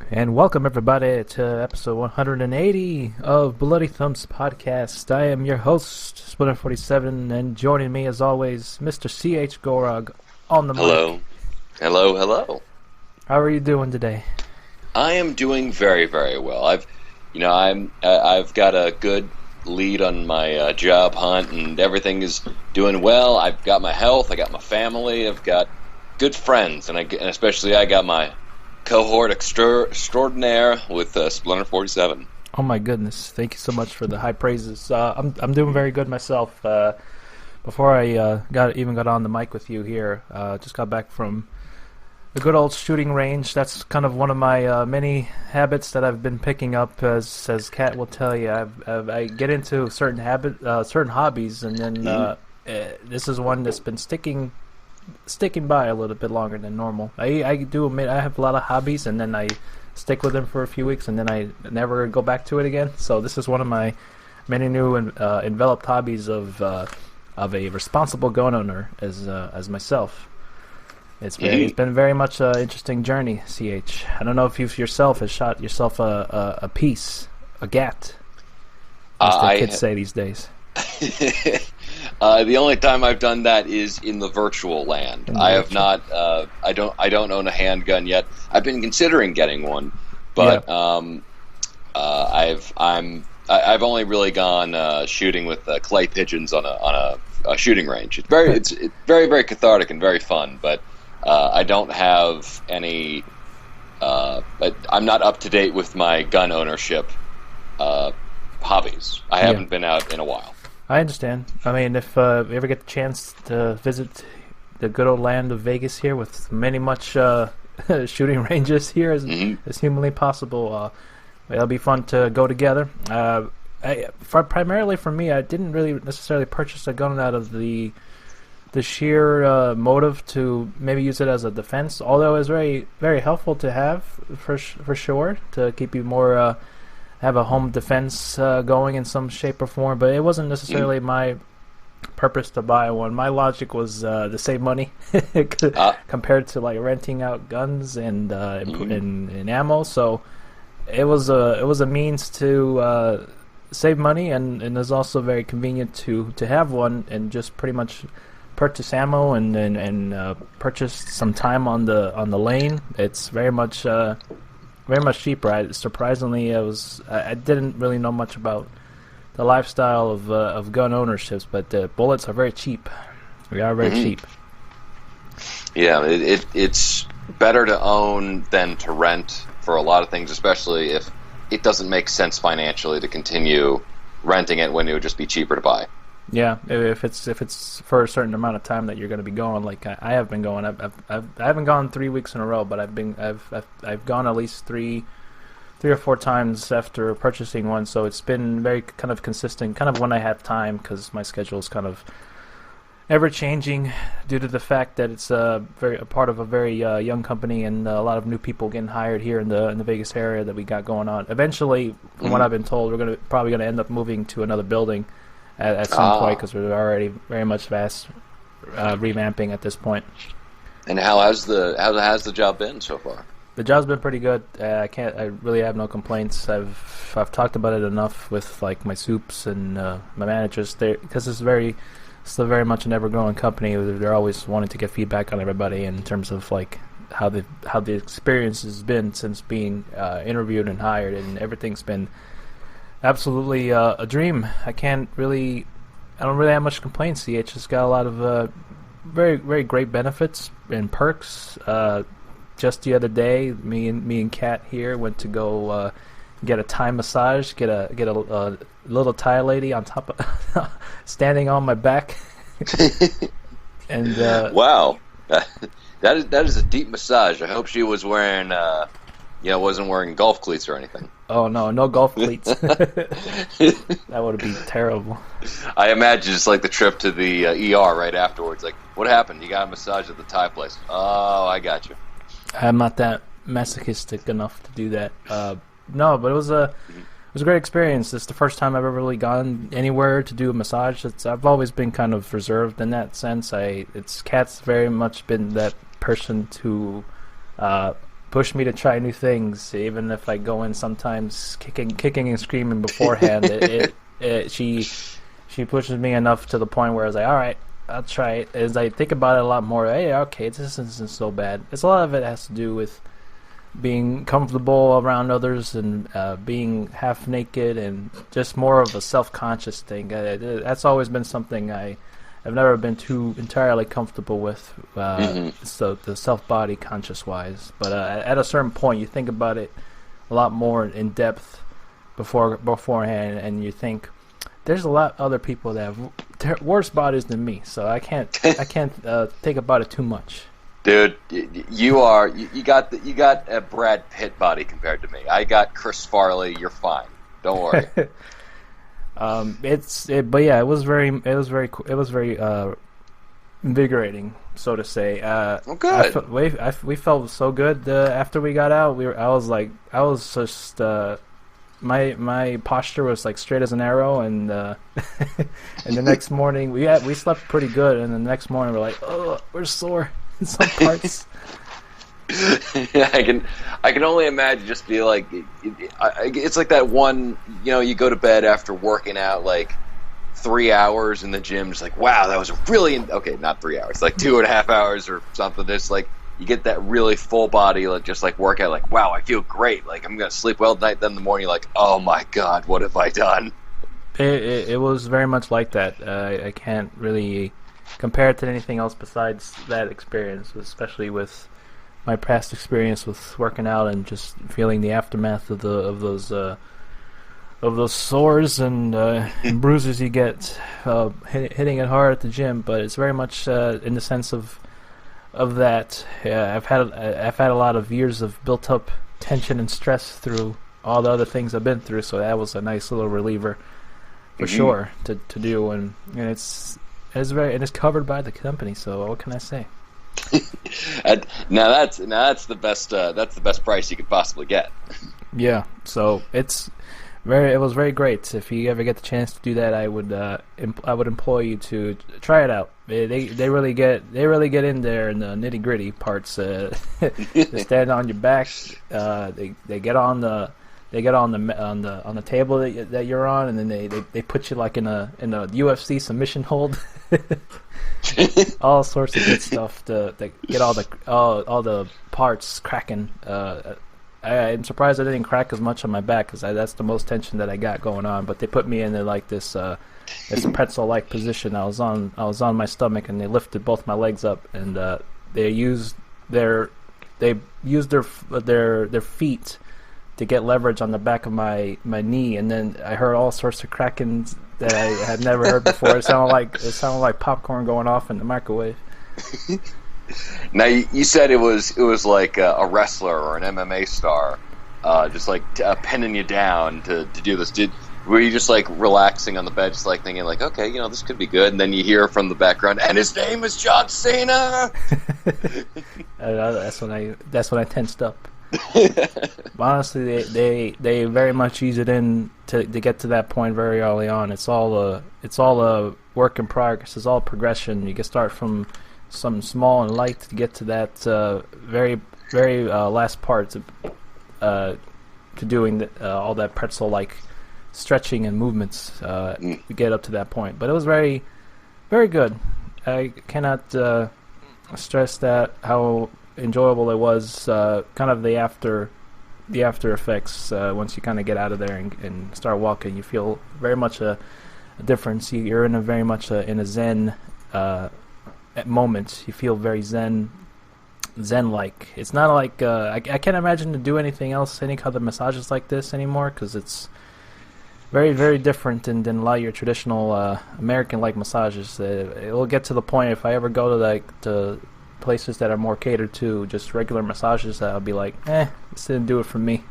And welcome everybody to episode 180 of Bloody Thumbs Podcast. I am your host, Splinter47, and joining me as always, Mr. C.H. Gorog on the mic. Hello. How are you doing today? I am doing very, very well. I've got a good lead on my job hunt, and everything is doing well. I've got my health, I got my family, I've got good friends, and especially I got my cohort extraordinaire with Splinter47. Oh my goodness! Thank you so much for the high praises. I'm doing very good myself. Before I got on the mic with you here, just got back from a good old shooting range. That's kind of one of my many habits that I've been picking up. As Kat will tell you, I get into certain hobbies, and then this is one that's been sticking by a little bit longer than normal. I do admit I have a lot of hobbies, and then I stick with them for a few weeks, and then I never go back to it again. So this is one of my many new enveloped hobbies of a responsible gun owner as myself. It's been very much an interesting journey, CH. I don't know if you yourself has shot yourself a piece, a gat, as the kids say these days. The only time I've done that is in the virtual land. I have not. I don't own a handgun yet. I've been considering getting one, but yeah. I've only really gone shooting with clay pigeons on a shooting range. It's very very cathartic and very fun, but I don't have any. I'm not up to date with my gun ownership hobbies. I haven't been out in a while. I understand. I mean, if you ever get the chance to visit the good old land of Vegas here, with many much shooting ranges here as humanly possible, it'll be fun to go together. Primarily for me, I didn't really necessarily purchase a gun out of the sheer motive to maybe use it as a defense, although it's very, very helpful to have for sure to keep you more. Have a home defense going in some shape or form, but it wasn't necessarily my purpose to buy one. My logic was to save money compared to like renting out guns and ammo. So it was a means to save money, and it's also very convenient to have one and just pretty much purchase ammo and purchase some time on the lane. It's very much cheaper. Surprisingly, I didn't really know much about the lifestyle of gun ownerships, but bullets are very cheap. They are very cheap. Yeah, it's better to own than to rent for a lot of things, especially if it doesn't make sense financially to continue renting it when it would just be cheaper to buy. Yeah, if it's for a certain amount of time that you're going to be going, like I have been going. I haven't gone 3 weeks in a row, but I've gone at least three or four times after purchasing one. So it's been very kind of consistent, kind of when I have time, because my schedule is kind of ever changing due to the fact that it's a part of a very young company, and a lot of new people getting hired here in the Vegas area that we got going on. Eventually, from what I've been told, we're probably going to end up moving to another building at some point, because we're already very much fast revamping at this point. And how has the job been so far? The job's been pretty good. I really have no complaints. I've talked about it enough with like my soups and my managers there, because it's still very much an ever-growing company. They're always wanting to get feedback on everybody in terms of like how the experience has been since being interviewed and hired, and everything's been absolutely a dream. I don't really have much complaints. CH has got a lot of very, very great benefits and perks. Just the other day, me and Kat here went to go get a Thai massage, get a little Thai lady on top of standing on my back. And wow. That is a deep massage. I hope she was wearing wasn't wearing golf cleats or anything. Oh no golf cleats. That would be terrible. I imagine it's like the trip to the ER right afterwards. Like, what happened? You got a massage at the Thai place. Oh, I got you. I'm not that masochistic enough to do that. No, but it was a great experience. It's the first time I've ever really gone anywhere to do a massage. I've always been kind of reserved in that sense. Kat's very much been that person to push me to try new things, even if I go in sometimes kicking and screaming beforehand. She pushes me enough to the point where I was like, all right, I'll try it. As I think about it a lot more, hey, okay, this isn't so bad. It's a lot of it has to do with being comfortable around others and being half naked and just more of a self-conscious thing. That's always been something I've never been too entirely comfortable with, so the self-body conscious-wise. But at a certain point, you think about it a lot more in depth beforehand, and you think, there's a lot of other people that have worse bodies than me, so I can't think about it too much. Dude, you got a Brad Pitt body compared to me. I got Chris Farley. You're fine. Don't worry. But yeah, it was very invigorating, so to say. Good. We felt so good after we got out. I was just my posture was like straight as an arrow, and and the next morning we slept pretty good, and the next morning we're like, oh, we're sore in some parts. Yeah, I can only imagine just be like, it's like that one, you go to bed after working out like 3 hours in the gym, just like, wow, that was really okay, not 3 hours, like 2.5 hours or something. There's like, you get that really full body, like just like workout, like, wow, I feel great, like I'm gonna sleep well tonight. Then in the morning, you're like, oh my god, what have I done? It was very much like that. I can't really compare it to anything else besides that experience, especially with my past experience with working out and just feeling the aftermath of those sores and bruises you get hitting it hard at the gym. But it's very much in the sense of that. I've had a lot of years of built up tension and stress through all the other things I've been through, so that was a nice little reliever for sure to do, and it's covered by the company. So what can I say? Now that's the best price you could possibly get. Yeah, so it was very great. If you ever get the chance to do that, I would implore you to try it out. They really get in there in the nitty gritty parts. They stand on your back. They get on the table that you're on, and then they put you like in a UFC submission hold. All sorts of good stuff to get all the parts cracking. I'm surprised I didn't crack as much on my back, because that's the most tension that I got going on. But they put me in like this pretzel-like position. I was on my stomach, and they lifted both my legs up, and they used their feet to get leverage on the back of my knee, and then I heard all sorts of cracking that I had never heard before. It sounded like popcorn going off in the microwave. Now you said it was like a wrestler or an MMA star, just like pinning you down to do this. Were you just like relaxing on the bed, just like thinking like, okay, this could be good, and then you hear from the background, and his name is John Cena. That's when I tensed up. Honestly, they very much use it in to get to that point very early on. It's all a work in progress. It's all progression. You can start from something small and light to get to that very very last part to doing all that pretzel like stretching and movements to get up to that point. But it was very very good. I cannot stress that how enjoyable it was. Kind of the after effects once you kind of get out of there and start walking, you feel very much a difference. You're in a very much in a zen moment. You feel very zen like. It's not like I can't imagine to do anything else, any other massages like this anymore, because it's very very different than a lot of your traditional American like massages. It will get to the point, if I ever go to places that are more catered to just regular massages, I'll be like, this didn't do it for me.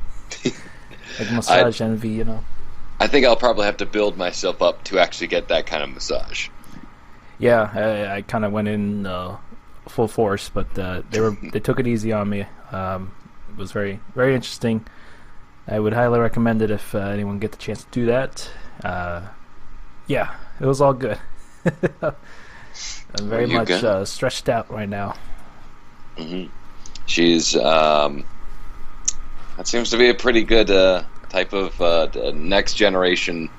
Like Massage Envy, you know. I think I'll probably have to build myself up to actually get that kind of massage. Yeah, I kind of went in full force, but they took it easy on me. It was very, very interesting. I would highly recommend it if anyone get the chance to do that. Yeah, it was all good. I'm very much stretched out right now. Mm-hmm. She's that seems to be a pretty good type of next generation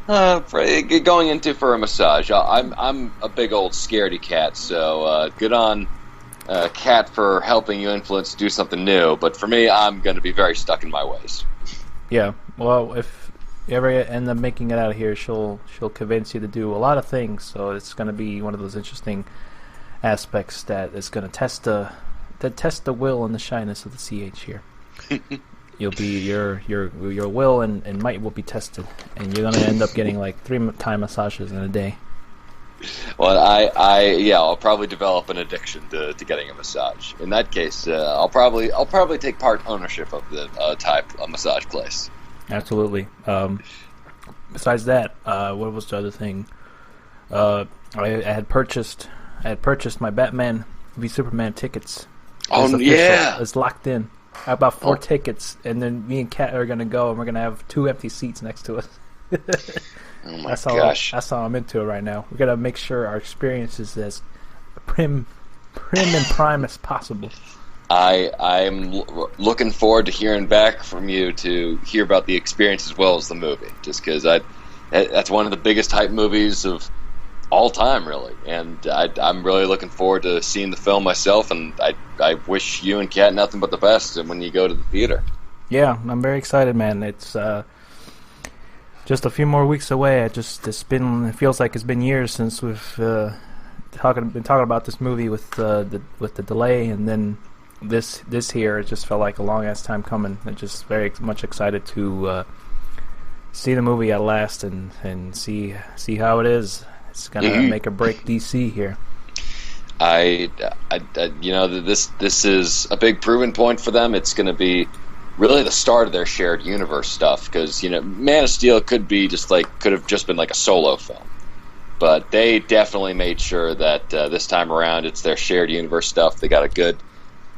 going into for a massage. I'm a big old scaredy cat, so good on Cat for helping you influence to do something new. But for me, I'm going to be very stuck in my ways. Yeah, well, if you ever end up making it out of here, she'll convince you to do a lot of things. So it's going to be one of those interesting aspects that is going to test the will and the shyness of the CH here. You'll be your will and might will be tested, and you're gonna end up getting like 3 Thai massages in a day. Well, I'll probably develop an addiction to getting a massage. In that case, I'll probably take part ownership of the Thai massage place. Absolutely. Besides that, what was the other thing? I had purchased my Batman v Superman tickets. It's locked in. I bought 4 tickets, and then me and Kat are going to go, and we're going to have 2 empty seats next to us. Oh my gosh. That's how I'm into it right now. We're going to make sure our experience is as prim and prime as possible. I'm looking forward to hearing back from you to hear about the experience as well as the movie, just because that's one of the biggest hype movies of all time, really, and I'm really looking forward to seeing the film myself, and I wish you and Kat nothing but the best when you go to the theater. Yeah, I'm very excited, man. It's just a few more weeks away. It feels like it's been years since we've been talking about this movie with the delay, and then this here. It just felt like a long ass time coming. I'm just very much excited to see the movie at last and see how it is. It's gonna make or break DC here. This is a big proving point for them. It's going to be really the start of their shared universe stuff, because Man of Steel could have just been like a solo film, but they definitely made sure that this time around it's their shared universe stuff. They got a good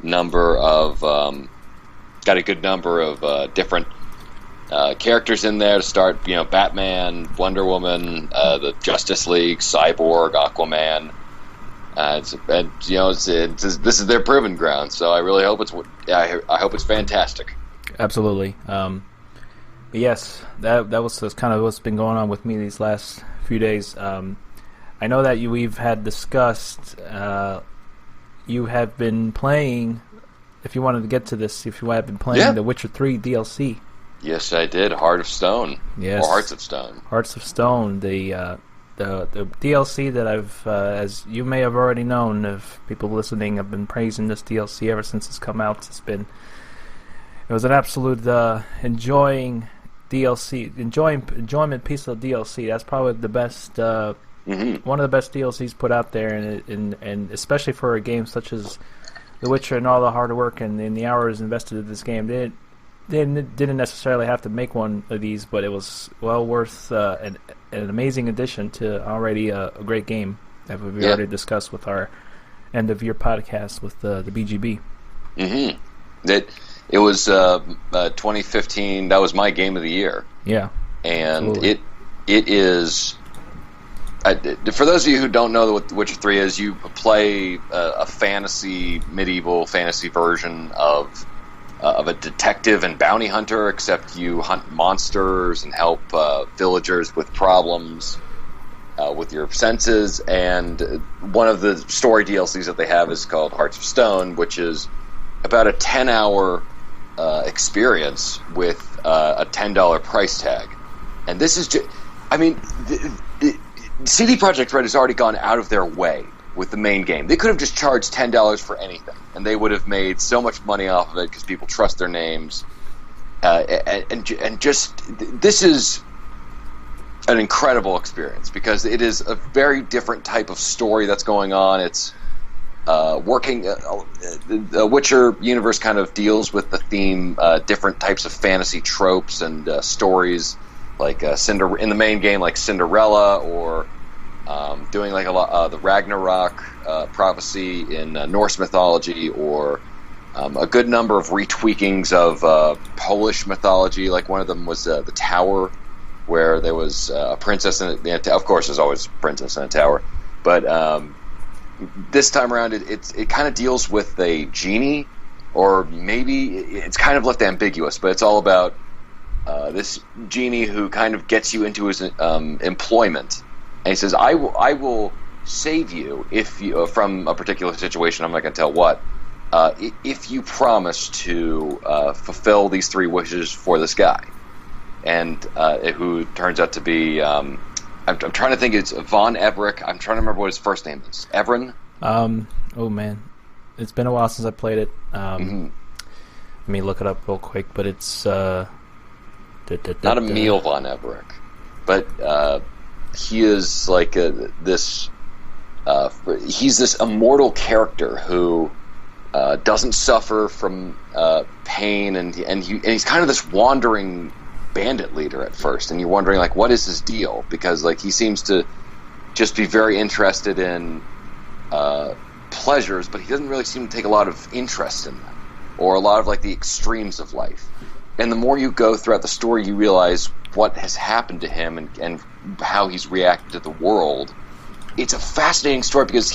number of different characters in there to start. Batman, Wonder Woman, the Justice League, Cyborg, Aquaman. This is their proving ground. So I really hope I hope it's fantastic. Absolutely. But yes, that was kind of what's been going on with me these last few days. I know that we've had discussed. You have been playing. If you wanted to get to this, if you have been playing the Witcher 3 DLC. Yes, I did. Heart of Stone. Yes. Or Hearts of Stone. Hearts of Stone. The DLC that I've, as you may have already known, if people listening have been praising this DLC ever since it's come out. It was an absolute enjoyment piece of DLC. That's probably the best, one of the best DLCs put out there, and especially for a game such as The Witcher and all the hard work and the hours invested in this game. They didn't necessarily have to make one of these, but it was well worth an amazing addition to already a great game that we've already discussed with our end of year podcast with the BGB. It was 2015. That was my game of the year. Yeah, and absolutely. it is. For those of you who don't know what The Witcher 3 is, you play a medieval fantasy version of a detective and bounty hunter, except you hunt monsters and help villagers with problems with your senses. And one of the story DLCs that they have is called Hearts of Stone, which is about a 10-hour experience with a $10 price tag. And this is just, CD Projekt Red has already gone out of their way with the main game. They could have just charged $10 for anything, and they would have made so much money off of it because people trust their names. And just, this is an incredible experience because it is a very different type of story that's going on. It's working. The Witcher universe kind of deals with the theme, different types of fantasy tropes and stories, like in the main game, like Cinderella, or doing like a lot the Ragnarok prophecy in Norse mythology, or a good number of retweakings of Polish mythology. Like one of them was the Tower, where there was a princess in it. Of course, there's always a princess in a tower, but this time around, it kind of deals with a genie, or maybe it's kind of left ambiguous, but it's all about this genie who kind of gets you into his employment, and he says, "I will save you if you from a particular situation. I'm not going to tell what. If you promise to fulfill these 3 wishes for this guy," and who turns out to be. I'm trying to think. It's Von Everec. I'm trying to remember what his first name is. Evren? Oh, man. It's been a while since I played it. Let me look it up real quick, but it's... not Emil Von Everec. But he is like this... he's this immortal character who doesn't suffer from pain, and he's kind of this wandering bandit leader at first, and you're wondering, like, what is his deal? Because, like, he seems to just be very interested in pleasures, but he doesn't really seem to take a lot of interest in them, or a lot of, like, the extremes of life. And the more you go throughout the story, you realize what has happened to him and how he's reacted to the world. It's a fascinating story because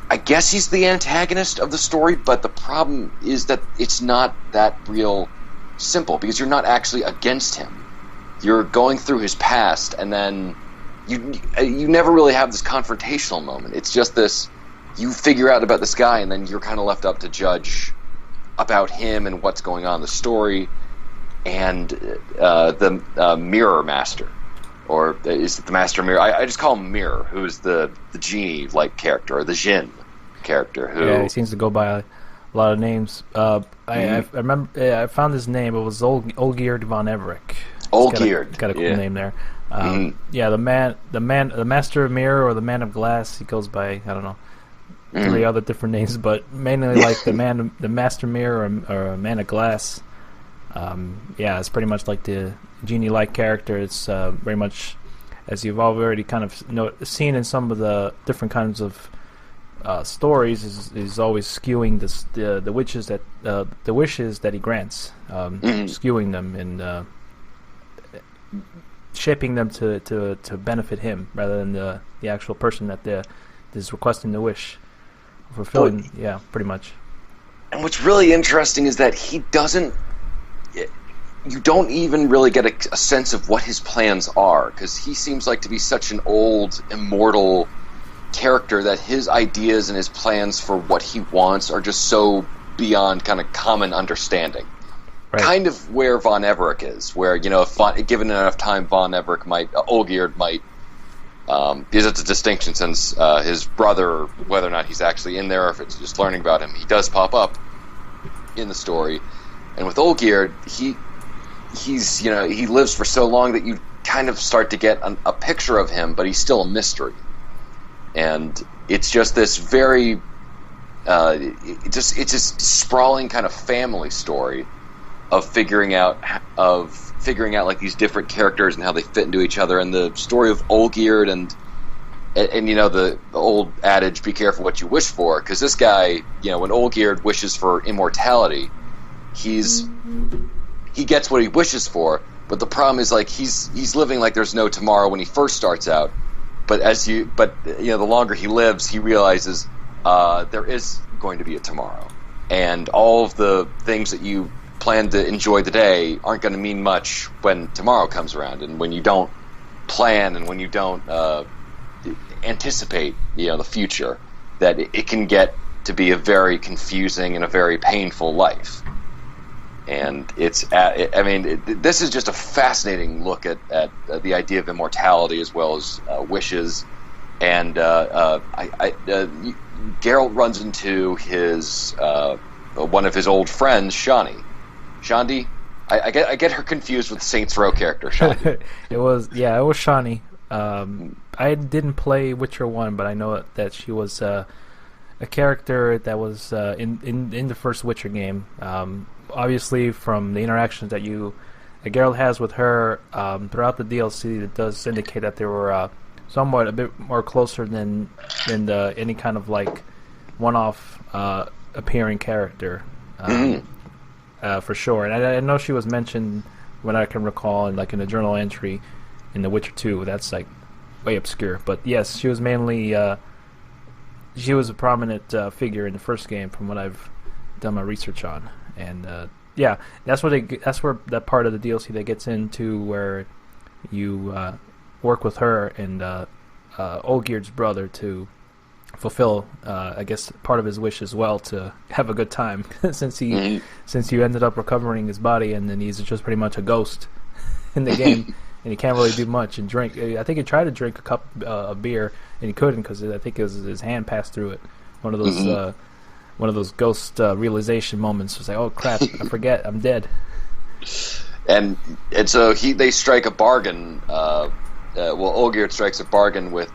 I guess he's the antagonist of the story, but the problem is that it's not that real simple, because you're not actually against him. You're going through his past, and then you never really have this confrontational moment. It's just this, you figure out about this guy, and then you're kind of left up to judge about him and what's going on in the story. And the Mirror Master, or is it the Master Mirror? I just call him Mirror, who is the genie-like character, or the Jinn character. Who, yeah, he seems to go by a lot of names. I remember I found his name. It was Olgierd von Everec. Olgierd, got a cool name there. Yeah, the Master of Mirror, or the Man of Glass. He goes by, I don't know, 3 other different names, but mainly like the Master Mirror, or Man of Glass. Yeah, it's pretty much like the genie-like character. It's very much, as you've already kind of seen in some of the different kinds of stories, is always skewing the wishes that he grants, skewing them and shaping them to benefit him rather than the actual person that is requesting the wish, fulfilling. Yeah, pretty much. And what's really interesting is that he doesn't. You don't even really get a sense of what his plans are, because he seems like to be such an old, immortal character that his ideas and his plans for what he wants are just so beyond kind of common understanding. Right. Kind of where Von Everec is, where, if given enough time, Olgierd might, because it's a distinction since his brother, whether or not he's actually in there, or if it's just learning about him, he does pop up in the story. And with Olgierd, he lives for so long that you kind of start to get a picture of him, but he's still a mystery. And it's just this very, it's just sprawling kind of family story of figuring out like these different characters and how they fit into each other, and the story of Olgierd and the old adage, be careful what you wish for, because this guy, when Olgierd wishes for immortality, he gets what he wishes for, but the problem is, like, he's living like there's no tomorrow when he first starts out. But the longer he lives, he realizes there is going to be a tomorrow, and all of the things that you plan to enjoy today aren't going to mean much when tomorrow comes around, and when you don't plan and when you don't anticipate, the future, that it can get to be a very confusing and a very painful life. And this is just a fascinating look at the idea of immortality as well as wishes. And Geralt runs into his one of his old friends, Shandi. I get her confused with the Saints Row character, Shandi. It was Shani. I didn't play Witcher 1, but I know that she was a character that was in the first Witcher game. Obviously, from the interactions that Geralt has with her throughout the DLC, it does indicate that they were somewhat a bit more closer than any kind of like one-off appearing character, for sure. And I know she was mentioned, when I can recall, in a journal entry in The Witcher 2. That's like way obscure, but yes, she was mainly she was a prominent figure in the first game, from what I've done my research on. And yeah, that's where that part of the DLC that gets into where you work with her and Olgierd's brother to fulfill, I guess, part of his wish as well, to have a good time, since you ended up recovering his body, and then he's just pretty much a ghost in the game, and he can't really do much and drink. I think he tried to drink a cup of beer, and he couldn't, because I think his hand passed through it. One of those ghost realization moments. It was like, oh crap, I forget, I'm dead. And so they strike a bargain. Olgierd strikes a bargain with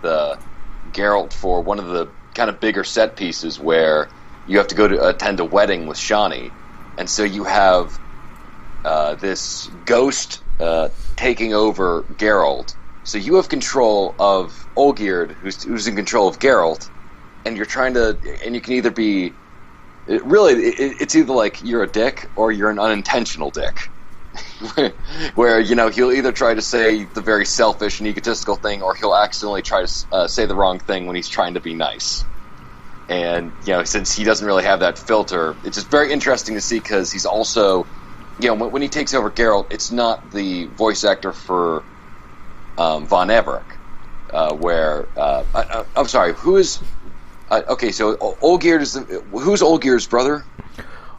Geralt for one of the kind of bigger set pieces where you have to go to attend a wedding with Shani, and so you have this ghost taking over Geralt. So you have control of Olgierd, who's in control of Geralt, and you're trying to, and you can either be, it's either like you're a dick or you're an unintentional dick. Where he'll either try to say the very selfish and egotistical thing, or he'll accidentally try to say the wrong thing when he's trying to be nice. And since he doesn't really have that filter, it's just very interesting to see, because he's also, when he takes over Geralt, it's not the voice actor for Von Everec, where I'm sorry, who is? Okay, so Olgierd is who's Olgierd's brother?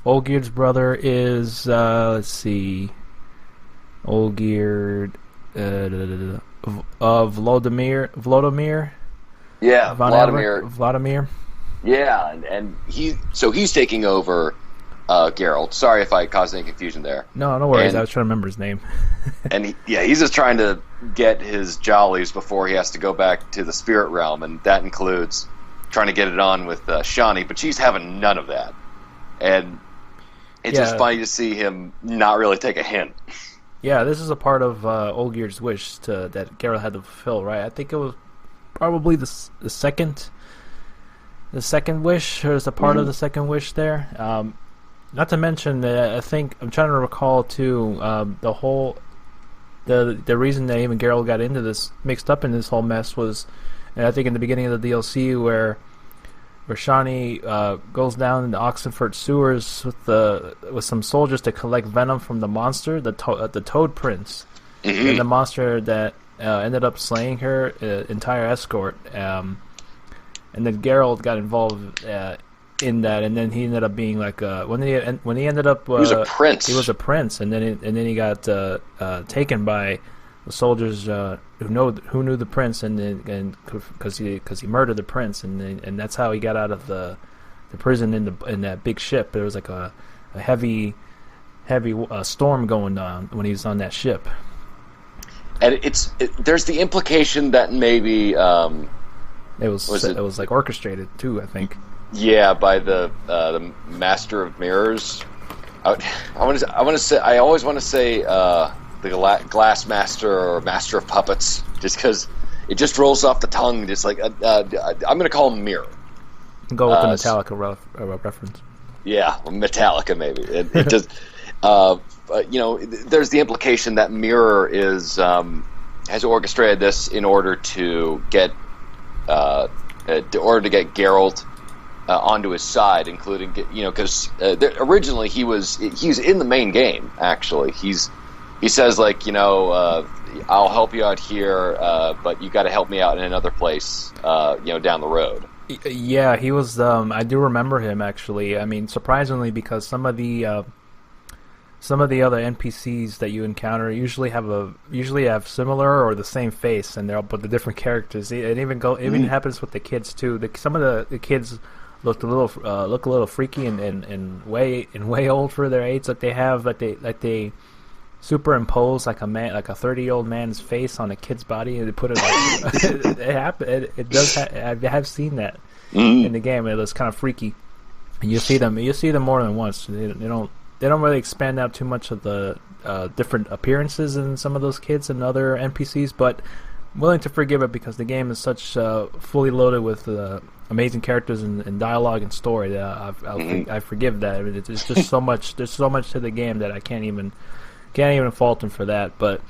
Olgierd's brother is let's see. Olgierd, Vladimir. Yeah, Vladimir. Vladimir. Yeah, and he's taking over Geralt. Sorry if I caused any confusion there. No worries. I was trying to remember his name. And he's just trying to get his jollies before he has to go back to the spirit realm, and that includes trying to get it on with Shani, but she's having none of that. And it's just funny to see him not really take a hint. Yeah, this is a part of Olgierd's wish that Geralt had to fulfill, right? I think it was probably the second wish, or is a part of the second wish there. Not to mention that I think I'm trying to recall too the reason that even Geralt got into this, mixed up in this whole mess, was, and I think in the beginning of the DLC where Shani goes down in the Oxenfurt sewers with some soldiers to collect venom from the monster, the Toad Prince, and the monster that ended up slaying her entire escort. And then Geralt got involved in that, and then he ended up being like when he ended up he was a prince. He was a prince, and then he got taken by the soldiers who knew the prince, and because he murdered the prince, and that's how he got out of the prison in that big ship. There was like a heavy storm going on when he was on that ship. And there's the implication that maybe it was like orchestrated too, I think. Yeah, by the Master of Mirrors. I always want to say the Glass Master or Master of Puppets, just because it just rolls off the tongue. Just like I'm going to call him Mirror. Go with the Metallica reference. Yeah, Metallica maybe. It just there's the implication that Mirror has orchestrated this in order to get Geralt onto his side, including because originally he was in the main game. Actually, he says like I'll help you out here, but you got to help me out in another place, down the road. Yeah, he was. I do remember him actually. I mean, surprisingly, because some of the other NPCs that you encounter usually have similar or the same face, and but the different characters. It even happens with the kids too. Some of the kids look a little freaky and way old for their age. Like they superimpose like a 30-year-old man's face on a kid's body, and they put it like it does. I have seen that. in the game. It was kind of freaky. And you see them more than once. They don't really expand out too much of the different appearances in some of those kids and other NPCs, but willing to forgive it because the game is such fully loaded with amazing characters and dialogue and story that I forgive that. I mean, it's just so much. There's so much to the game that I can't even fault him for that. But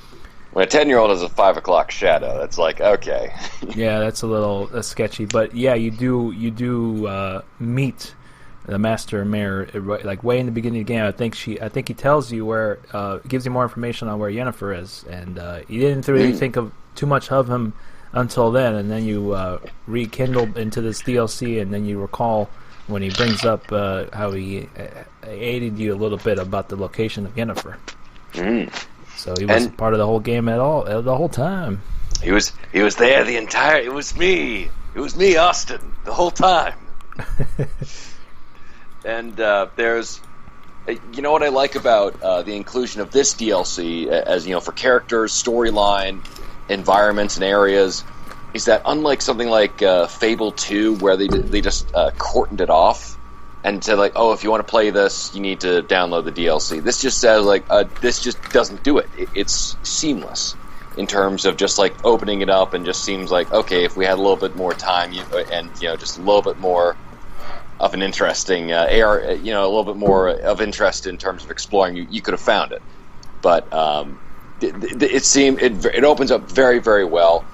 when a 10-year-old has a 5 o'clock shadow, that's like, okay. Yeah, that's a little sketchy. But yeah, you do meet the Master Mare like way in the beginning of the game. I think he tells you where, gives you more information on where Yennefer is, and you didn't really think of too much of him until then, and then you rekindle into this DLC, and then you recall when he brings up how he aided you a little bit about the location of Yennefer. So he wasn't part of the whole game at all, the whole time. He was there the entire. It was me, Austin, the whole time. And there's, you know what I like about the inclusion of this DLC, as for characters, storyline, environments, and areas, is that unlike something like Fable 2, where they just cordoned it off and said like, oh, if you want to play this, you need to download the DLC. This just says like, this just doesn't do it. It's seamless in terms of just like opening it up, and just seems like, okay, if we had a little bit more time and just a little bit more of an interesting AR, a little bit more of interest in terms of exploring, you could have found it. But it opens up very, very well.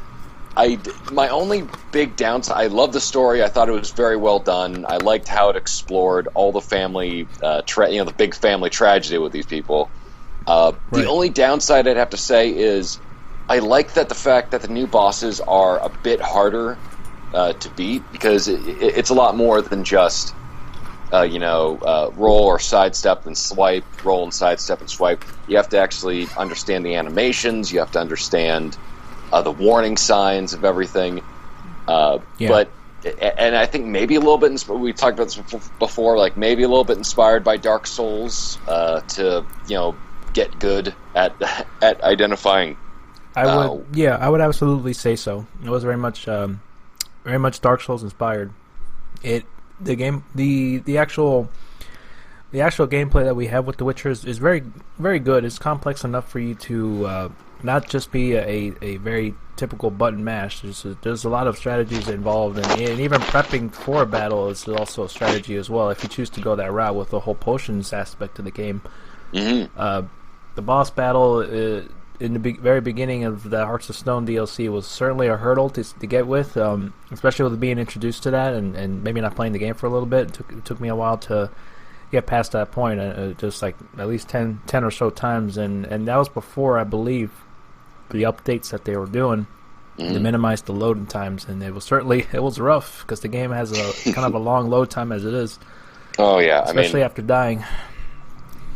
My only big downside, I love the story. I thought it was very well done. I liked how it explored all the family, the big family tragedy with these people. Right. The only downside I'd have to say is I like the fact that the new bosses are a bit harder to beat, because it's a lot more than just roll or sidestep and swipe, roll and sidestep and swipe. You have to actually understand the animations. You have to understand the warning signs of everything. But I think maybe a little bit. We talked about this before. Like maybe a little bit inspired by Dark Souls to get good at identifying. I would absolutely say so. It was very much Dark Souls inspired. The actual gameplay that we have with The Witcher is very, very good. It's complex enough for you to not just be a very typical button mash. There's a lot of strategies involved, and even prepping for a battle is also a strategy as well, if you choose to go that route with the whole potions aspect of the game. The boss battle in the very beginning of the Hearts of Stone DLC was certainly a hurdle to get with, especially with being introduced to that and maybe not playing the game for a little bit. It took me a while to get past that point, just like at least 10 or so times, and that was before, I believe, the updates that they were doing to minimize the loading times, and it was rough because the game has a kind of a long load time as it is. Oh yeah, especially after dying.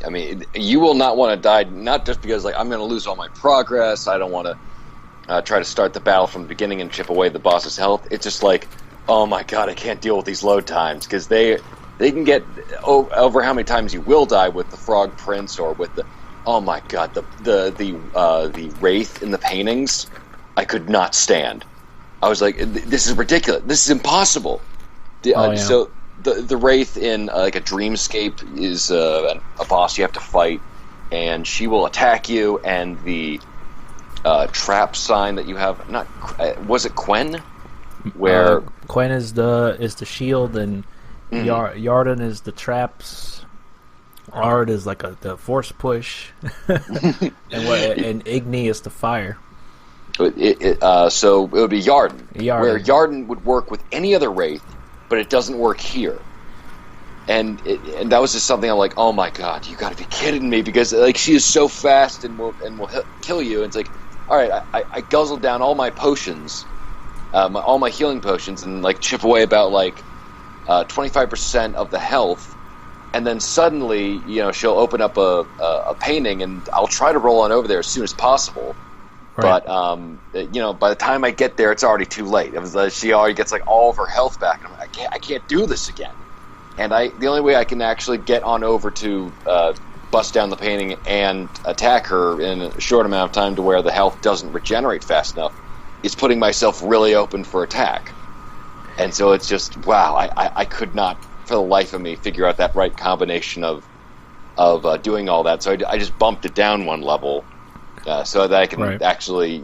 I mean, you will not want to die, not just because like I'm going to lose all my progress. I don't want to try to start the battle from the beginning and chip away the boss's health. It's just like, oh my god, I can't deal with these load times, because they can get over how many times you will die with the Frog Prince or with the. Oh my god, the Wraith in the paintings, I could not stand. I was like, this is ridiculous. This is impossible. So the Wraith in like a Dreamscape is a boss you have to fight, and she will attack you, and the trap sign that you have, was it Quen? Where Quen is the shield, and Yarden is the traps. Ard is like the force push, and Igni is the fire. So it would be Yarden, where Yarden would work with any other Wraith, but it doesn't work here. And that was just something I'm like, oh my god, you got to be kidding me, because like she is so fast and will kill you. And it's like, all right, I guzzled down all my potions, all my healing potions, and like chip away about like 25% of the health. And then suddenly, she'll open up a painting, and I'll try to roll on over there as soon as possible. Right. But by the time I get there, it's already too late. She already gets like all of her health back, and I'm like, I can't do this again. And the only way I can actually get on over to bust down the painting and attack her in a short amount of time to where the health doesn't regenerate fast enough is putting myself really open for attack. And so it's just, wow, I could not for the life of me figure out that right combination of doing all that. So I just bumped it down one level so that I can actually,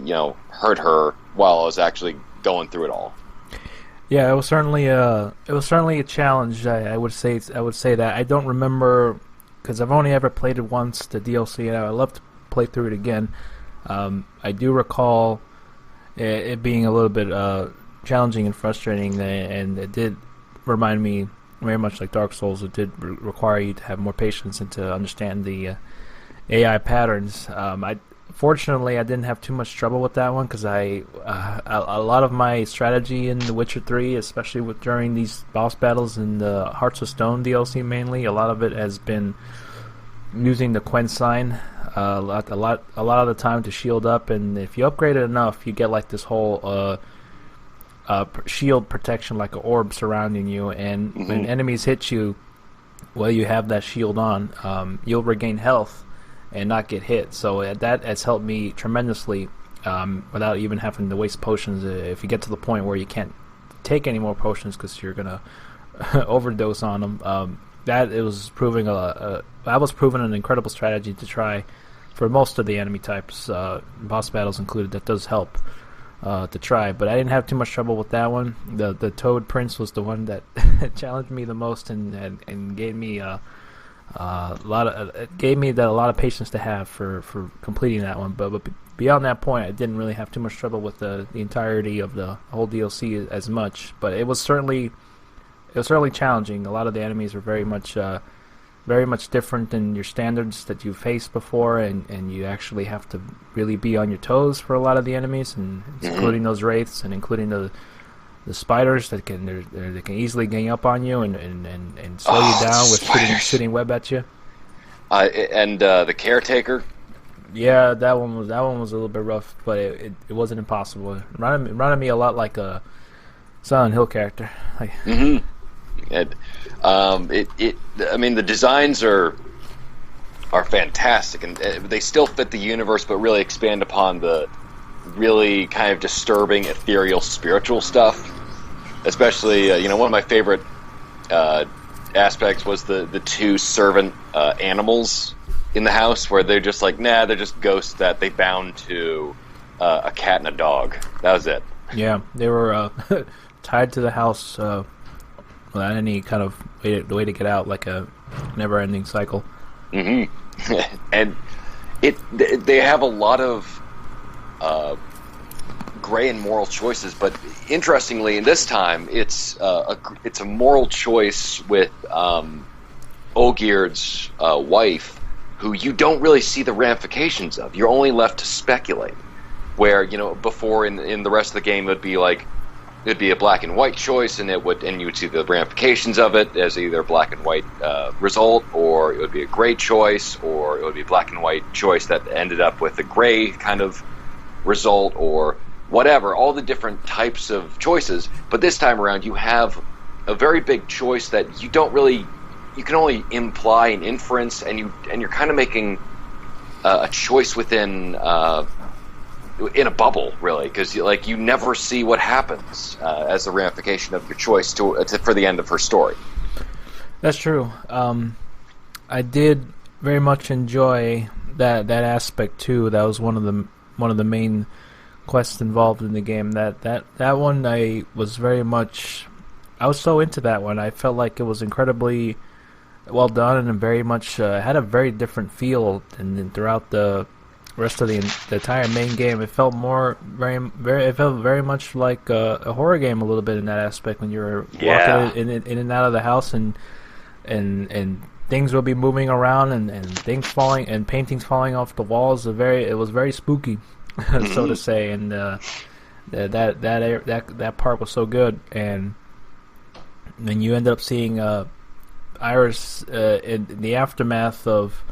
hurt her while I was actually going through it all. Yeah, it was certainly a challenge. I would say that. I don't remember, because I've only ever played it once, the DLC, and I'd love to play through it again. I do recall it being a little bit challenging and frustrating, and it did remind me very much like Dark Souls. It did require you to have more patience and to understand the AI patterns. Fortunately, I didn't have too much trouble with that one, because a lot of my strategy in The Witcher 3, especially during these boss battles in the Hearts of Stone DLC mainly, a lot of it has been using the Quen sign a lot of the time to shield up, and if you upgrade it enough, you get like this whole shield protection, like an orb surrounding you, and when enemies hit you while you have that shield on, you'll regain health and not get hit. So that has helped me tremendously without even having to waste potions. If you get to the point where you can't take any more potions because you're gonna overdose on them, that was proving an incredible strategy to try for most of the enemy types, boss battles included. That does help to try, but I didn't have too much trouble with that one. The Toad Prince was the one that challenged me the most and gave me a lot of patience to have for completing that one. But beyond that point, I didn't really have too much trouble with the entirety of the whole DLC as much. But it was certainly challenging. A lot of the enemies were very much different than your standards that you've faced before, and you actually have to really be on your toes for a lot of the enemies, and including those wraiths, and including the spiders that can easily gang up on you and slow you down with shooting web at you. And the caretaker. Yeah, that one was a little bit rough, but it wasn't impossible. It reminded me a lot like a Silent Hill character. I mean, the designs are fantastic, and they still fit the universe, but really expand upon the really kind of disturbing, ethereal, spiritual stuff. Especially, one of my favorite aspects was the two servant animals in the house, where they're just like, they're just ghosts that they bound to a cat and a dog. That was it. Yeah, they were tied to the house without any kind of way to get out, like a never-ending cycle. And they have a lot of gray and moral choices, but interestingly, in this time, it's a moral choice with Olgierd's wife, who you don't really see the ramifications of. You're only left to speculate. Where before in the rest of the game, it'd be a black and white choice, and you would see the ramifications of it as either a black and white result, or it would be a gray choice, or it would be a black and white choice that ended up with a gray kind of result, or whatever, all the different types of choices. But this time around, you have a very big choice that you can only imply an inference, and you're kind of making a choice within in a bubble, really, because you never see what happens as a ramification of your choice for the end of her story. That's true. I did very much enjoy that aspect too. That was one of the main quests involved in the game. That one I was so into that one. I felt like it was incredibly well done, and very much had a very different feel than throughout the rest of the entire main game. It felt very much like a horror game a little bit in that aspect, when you were walking in and out of the house, and things will be moving around, and things falling, and paintings falling off the walls. It was very spooky, so to say, and that part was so good. And then you end up seeing Iris in the aftermath of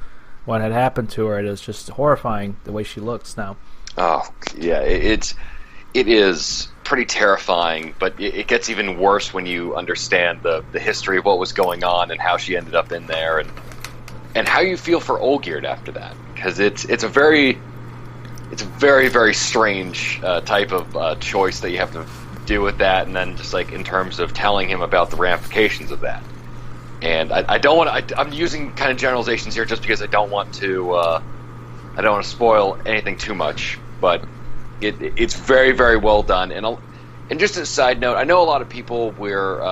what had happened to her. It is just horrifying the way she looks now. Oh yeah, it is pretty terrifying, but it gets even worse when you understand the history of what was going on and how she ended up in there, and how you feel for Olgierd after that, because it's a very very strange type of choice that you have to do with that, and then just like in terms of telling him about the ramifications of that. And I don't want to. I'm using kind of generalizations here just because I don't want to spoil anything too much. But it's very, very well done. And just as a side note, I know a lot of people were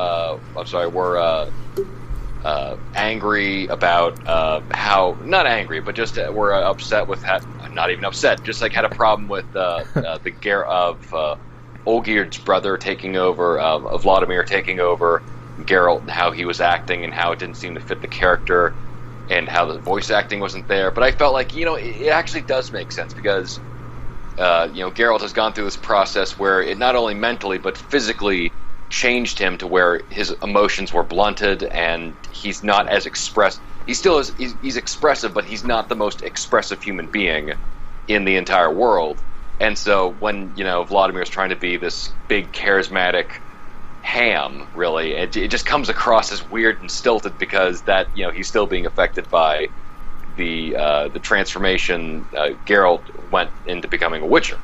angry about how, not angry, but just were upset with not even upset, just like had a problem with the Olgierd's brother taking over, Vladimir taking over Geralt, and how he was acting and how it didn't seem to fit the character and how the voice acting wasn't there. But I felt like, it actually does make sense because Geralt has gone through this process where it not only mentally but physically changed him to where his emotions were blunted and he's not as express. He still is. He's expressive, but he's not the most expressive human being in the entire world. And so when Vladimir's trying to be this big charismatic ham, really, it just comes across as weird and stilted because that he's still being affected by the transformation Geralt went into becoming a Witcher,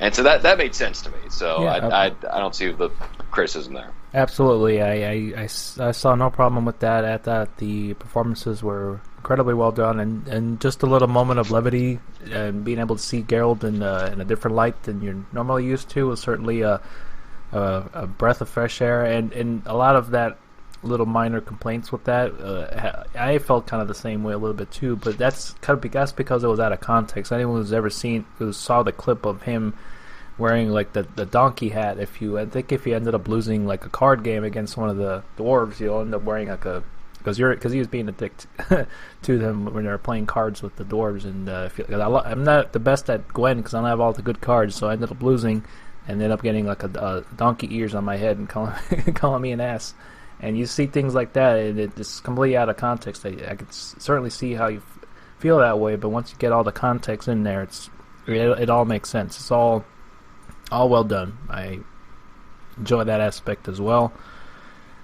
and so that made sense to me. So yeah, I don't see the criticism there. Absolutely, I saw no problem with that. I thought the performances were incredibly well done, and just a little moment of levity and being able to see Geralt in a different light than you're normally used to was certainly a breath of fresh air, and a lot of that little minor complaints with that. I felt kind of the same way a little bit too, but that's because it was out of context. Anyone who's ever saw the clip of him wearing like the donkey hat, if you ended up losing like a card game against one of the dwarves, you'll end up wearing like because he was being a dick to them when they were playing cards with the dwarves, and I'm not the best at Gwyn because I don't have all the good cards, so I ended up losing and ended up getting like a donkey ears on my head and calling me an ass. And you see things like that, and it's completely out of context. I could certainly see how you feel that way, but once you get all the context in there, it all makes sense. It's all well done. I enjoy that aspect as well.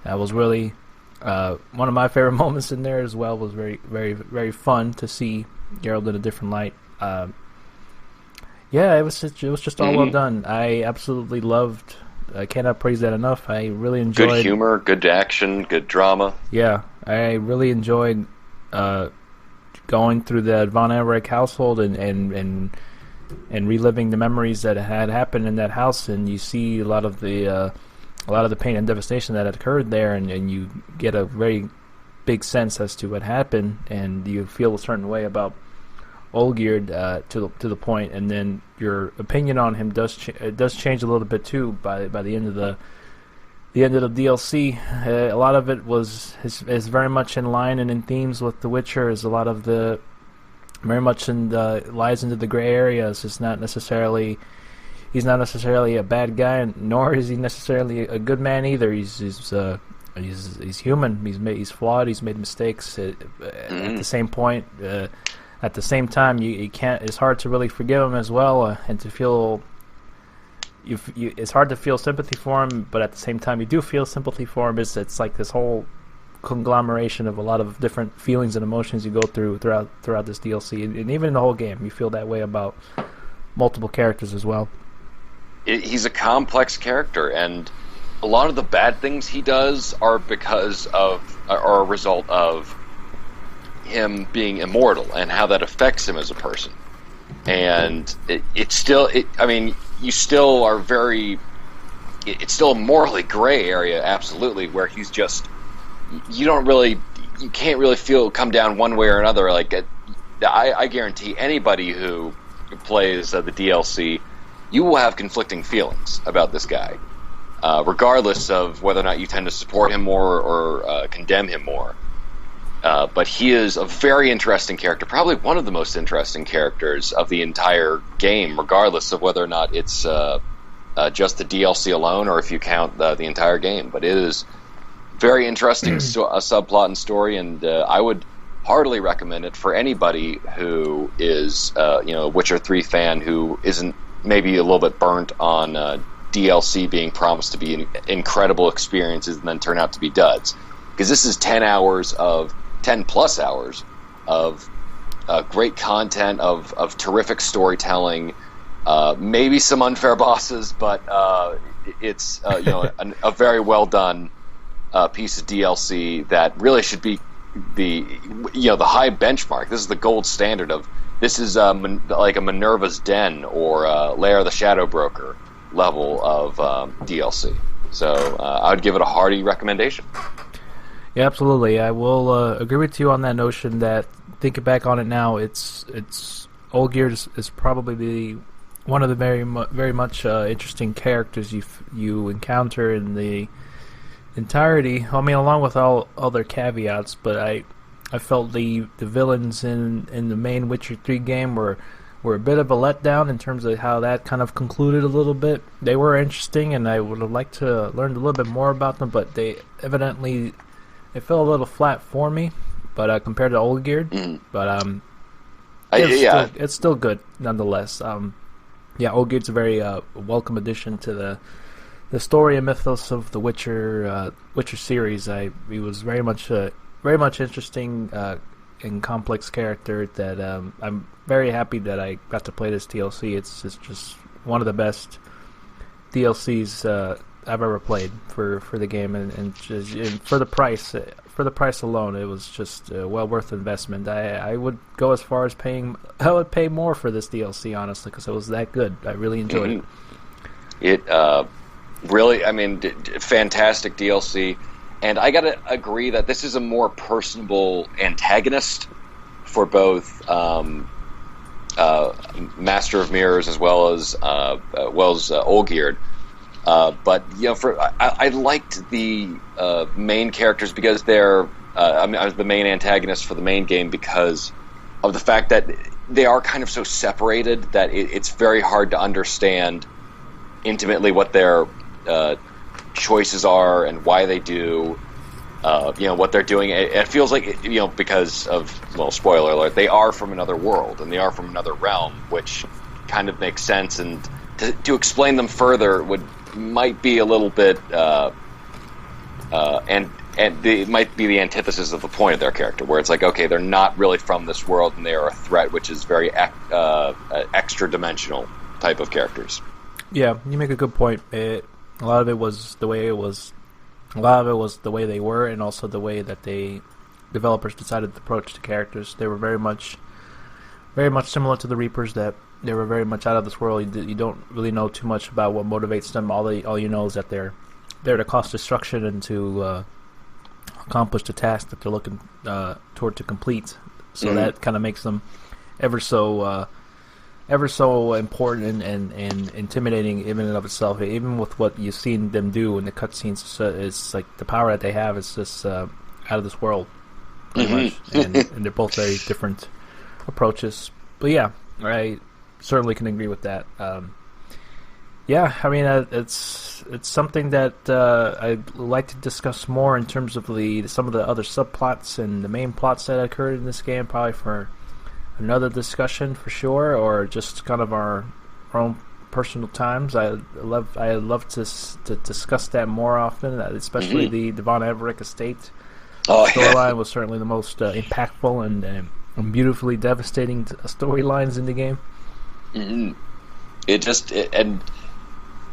That was really one of my favorite moments in there as well. Was very, very, very fun to see Geralt in a different light. Yeah, it was just all well done. I absolutely loved. I cannot praise that enough. I really enjoyed... Good humor, good action, good drama. Yeah, I really enjoyed going through the Von Erich household and reliving the memories that had happened in that house, and you see a lot of the pain and devastation that had occurred there, and you get a very big sense as to what happened, and you feel a certain way about Olgierd to the point, and then your opinion on him does change a little bit too by the end of the DLC. A lot of it is very much in line and in themes with The Witcher. Is a lot of the very much lies into the gray areas. He's not necessarily a bad guy, nor is he necessarily a good man either. He's human. He's flawed. He's made mistakes. At the same point. At the same time, you can't. It's hard to really forgive him as well, and to feel. It's hard to feel sympathy for him, but at the same time, you do feel sympathy for him. It's like this whole conglomeration of a lot of different feelings and emotions you go throughout this DLC, and even in the whole game, you feel that way about multiple characters as well. He's a complex character, and a lot of the bad things he does are a result of him being immortal and how that affects him as a person. And it's still a morally gray area, absolutely, where he's just, you can't really come down one way or another. Like, I guarantee anybody who plays the DLC, you will have conflicting feelings about this guy, regardless of whether or not you tend to support him more or condemn him more. But he is a very interesting character, probably one of the most interesting characters of the entire game, regardless of whether or not it's just the DLC alone or if you count the entire game. But it is very interesting subplot and story, and I would heartily recommend it for anybody who is a Witcher 3 fan who isn't maybe a little bit burnt on DLC being promised to be incredible experiences and then turn out to be duds. Because this is 10 plus hours of great content, of terrific storytelling, maybe some unfair bosses, but it's a very well done piece of DLC that really should be the high benchmark. This is the gold standard of this is like a Minerva's Den or Lair of the Shadow Broker level of DLC. So I would give it a hearty recommendation. Yeah, absolutely. I will agree with you on that notion that thinking back on it now, it's Olgierd is probably one of the very much interesting characters you encounter in the entirety. I mean, along with all other caveats, but I felt the villains in the main Witcher 3 game were a bit of a letdown in terms of how that kind of concluded a little bit. They were interesting, and I would have liked to learn a little bit more about them, but they fell a little flat for me. But compared to Olgierd, but it's still good nonetheless. Olgierd's a very welcome addition to the story and mythos of the Witcher series. He was very much interesting and complex character that I'm very happy that I got to play this DLC. It's just one of the best DLCs I've ever played for the game, and for the price. For the price alone, it was just well worth the investment. I would go as far as I would pay more for this DLC, honestly, because it was that good. I really enjoyed it. It really, I mean, fantastic DLC. And I gotta agree that this is a more personable antagonist for both Master of Mirrors as well as Olgierd. But I liked the main characters because they're I was the main antagonist for the main game because of the fact that they are kind of so separated that it's very hard to understand intimately what their choices are and why they do what they're doing. It feels like because of, well, spoiler alert, they are from another world and they are from another realm, which kind of makes sense, and to explain them further might be a little bit and it might be the antithesis of the point of their character, where it's like, okay, they're not really from this world and they are a threat, which is very extra dimensional type of characters. Yeah, you make a good point. A lot of it was the way it was. A lot of it was the way they were, and also the way that developers decided to approach the characters. They were very much similar to the Reapers. That they were very much out of this world. You don't really know too much about what motivates them. All you know is that they're there to cause destruction and to accomplish the task that they're looking toward to complete. So that kind of makes them ever so important and intimidating even in and of itself. Even with what you've seen them do in the cutscenes, it's like the power that they have is just out of this world, pretty much. And they're both very different approaches. But yeah, I certainly can agree with that. Yeah, I mean, it's something that I'd like to discuss more in terms of some of the other subplots and the main plots that occurred in this game, probably for another discussion for sure, or just kind of our own personal times. I love to discuss that more often, especially the Von Everett estate storyline was certainly the most impactful and beautifully devastating storylines in the game.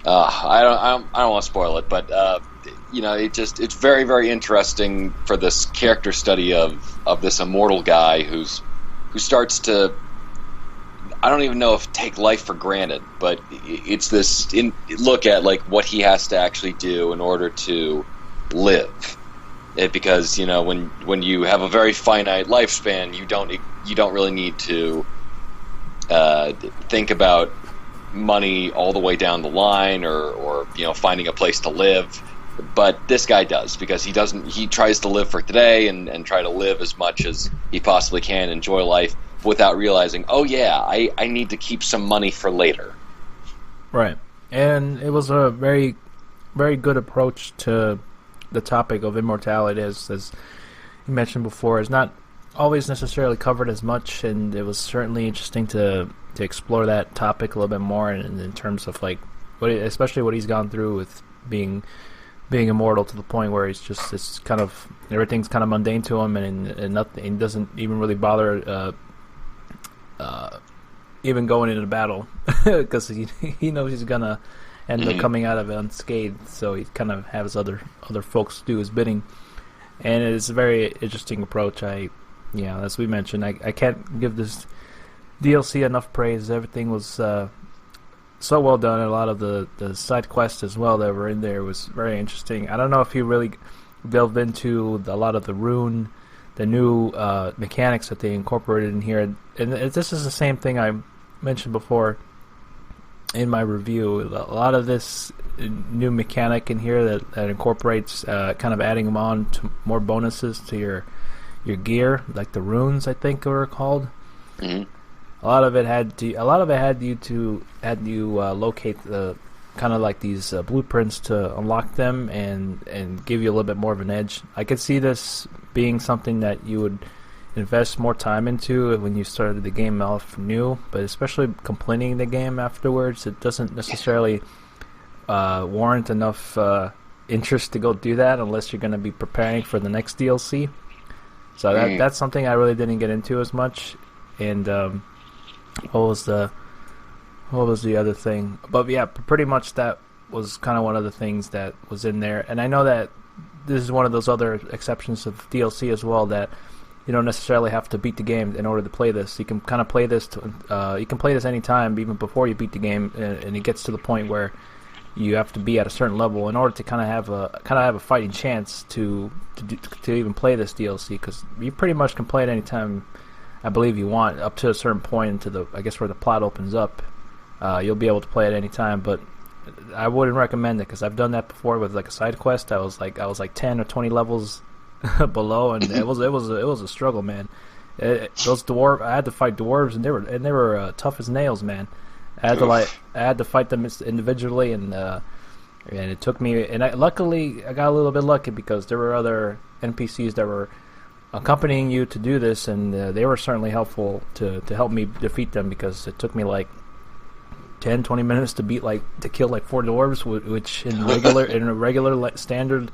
I don't want to spoil it, but it's very, very interesting for this character study of this immortal guy who starts to, I don't even know if take life for granted, but it's this look at like what he has to actually do in order to live. Because when you have a very finite lifespan, you don't really need to think about money all the way down the line or finding a place to live. But this guy does, because he tries to live for today and try to live as much as he possibly can, enjoy life without realizing, oh yeah, I need to keep some money for later. Right. And it was a very, very good approach to the topic of immortality, as you mentioned before. It's not always necessarily covered as much, and it was certainly interesting to explore that topic a little bit more in terms of like especially what he's gone through with being immortal, to the point where it's kind of everything's kind of mundane to him, and nothing, he doesn't even really bother even going into battle because he knows he's gonna end up coming out of it unscathed. So he kind of has other folks do his bidding, and it's a very interesting approach. As we mentioned, I can't give this DLC enough praise. Everything was so well done. A lot of the side quests as well that were in there was very interesting. I don't know if you really delved into a lot of the rune, the new mechanics that they incorporated in here. And this is the same thing I mentioned before in my review. A lot of this new mechanic in here that incorporates kind of adding them on to more bonuses to your gear, like the runes, I think they were called. Mm-hmm. A lot of it had you locate the kind of like these blueprints to unlock them and give you a little bit more of an edge. I could see this being something that you would invest more time into when you started the game off new, but especially completing the game afterwards, it doesn't necessarily warrant enough interest to go do that unless you're going to be preparing for the next DLC. So that's something I really didn't get into as much. And what was the other thing? But yeah, pretty much that was kind of one of the things that was in there. And I know that this is one of those other exceptions of DLC as well, that you don't necessarily have to beat the game in order to play this. You can kind of play this. You can play this anytime, even before you beat the game, and it gets to the point where you have to be at a certain level in order to kind of have a fighting chance to even play this DLC. Because you pretty much can play it anytime, I believe you want, up to a certain point into where the plot opens up. You'll be able to play it any time, but I wouldn't recommend it because I've done that before with like a side quest. I was like 10 or 20 levels below, and it was a struggle, man. Those dwarves, I had to fight dwarves, and they were tough as nails, man. I had to fight them individually, and it took me. And luckily, I got a little bit lucky because there were other NPCs that were accompanying you to do this, and they were certainly helpful to help me defeat them, because it took me like 10-20 minutes to kill like 4 dwarves, which in a regular standard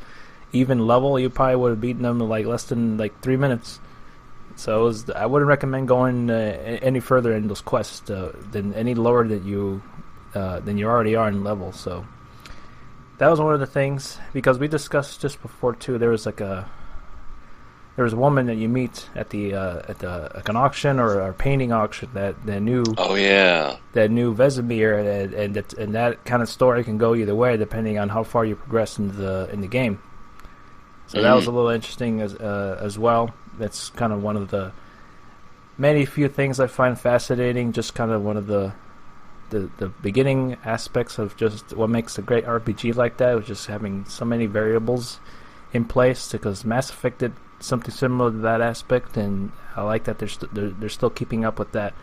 even level you probably would have beaten them in like less than like 3 minutes. So I wouldn't recommend going any further in those quests than any lower than you already are in level. So that was one of the things, because we discussed just before too. There was a woman that you meet at like an auction or a painting auction that knew. Oh yeah. That knew Vesemir, and that kind of story can go either way depending on how far you progress in the game. So that was a little interesting as well. That's kind of one of the few things I find fascinating. Just kind of one of the beginning aspects of just what makes a great RPG like that, was just having so many variables in place. Because Mass Effect did something similar to that aspect, and I like that they're still keeping up with that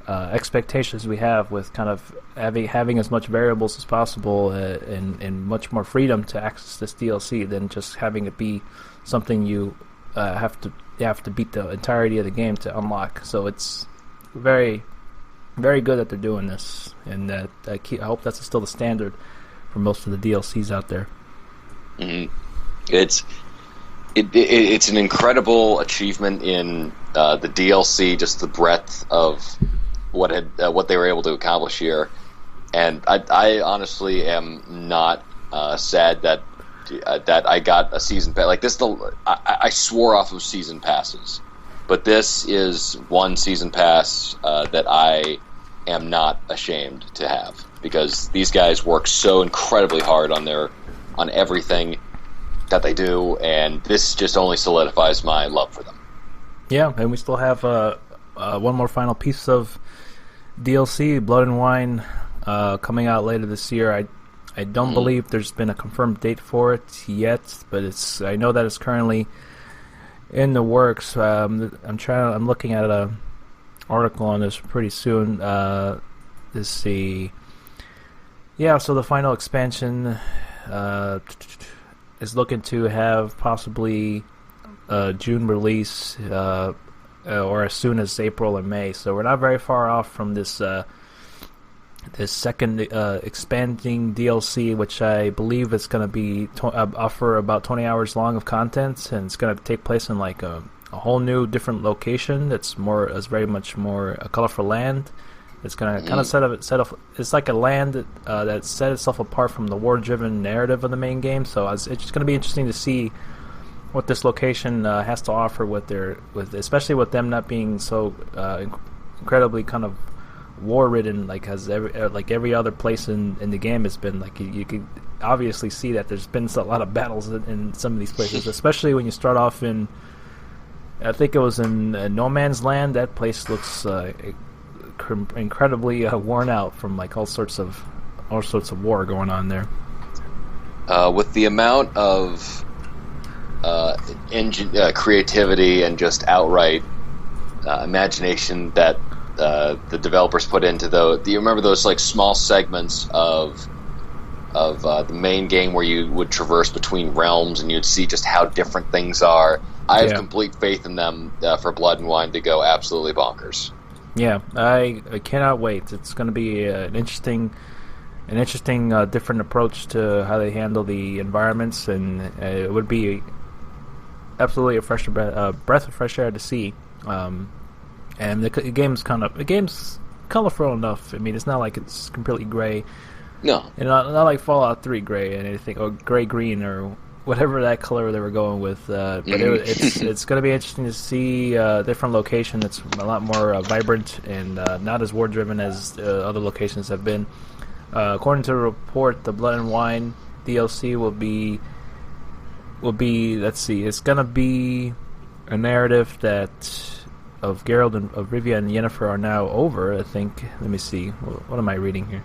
expectations we have, with kind of having as much variables as possible and much more freedom to access this DLC than just having it be something you have to beat the entirety of the game to unlock. So it's very, very good that they're doing this, and that I hope that's still the standard for most of the DLCs out there. Mm-hmm. It's an incredible achievement in the DLC, just the breadth of what they were able to accomplish here, and I honestly am not sad that I got a season pass like this. I swore off of season passes, but this is one season pass that I am not ashamed to have, because these guys work so incredibly hard on everything that they do, and this just only solidifies my love for them. Yeah, and we still have one more final piece of DLC, Blood and Wine, coming out later this year. I don't believe there's been a confirmed date for it yet, but I know that it's currently in the works. I'm looking at an article on this pretty soon. Let's see. Yeah, so the final expansion is looking to have possibly June release, or as soon as April or May. So we're not very far off from this second expanding DLC, which I believe is going to be offer about 20 hours long of content, and it's going to take place in like a whole new different location that's very much more a colorful land It's going to kind of set up. It's like a land that set itself apart from the war-driven narrative of the main game. So it's just going to be interesting to see what this location has to offer especially with them not being so incredibly kind of war-ridden, like every other place in the game has been. Like you could obviously see that there's been a lot of battles in some of these places, especially when you start off in. I think it was in No Man's Land. That place looks incredibly worn out from like all sorts of war going on there. With the amount of creativity and just outright imagination that the developers put into do you remember those like small segments of the main game where you would traverse between realms and you'd see just how different things are? I have complete faith in them for Blood and Wine to go absolutely bonkers. Yeah, I cannot wait. It's going to be an interesting different approach to how they handle the environments, and it would be absolutely a breath of fresh air to see. And the game's colorful enough. I mean, it's not like it's completely gray. No, and not like Fallout 3 gray and anything, or gray green or whatever that color they were going with. But it's going to be interesting to see a different location that's a lot more vibrant and not as war-driven as other locations have been. According to a report, the Blood and Wine DLC will be. Let's see. It's going to be a narrative that of Geralt and of Rivia and Yennefer are now over. I think. Let me see. What am I reading here?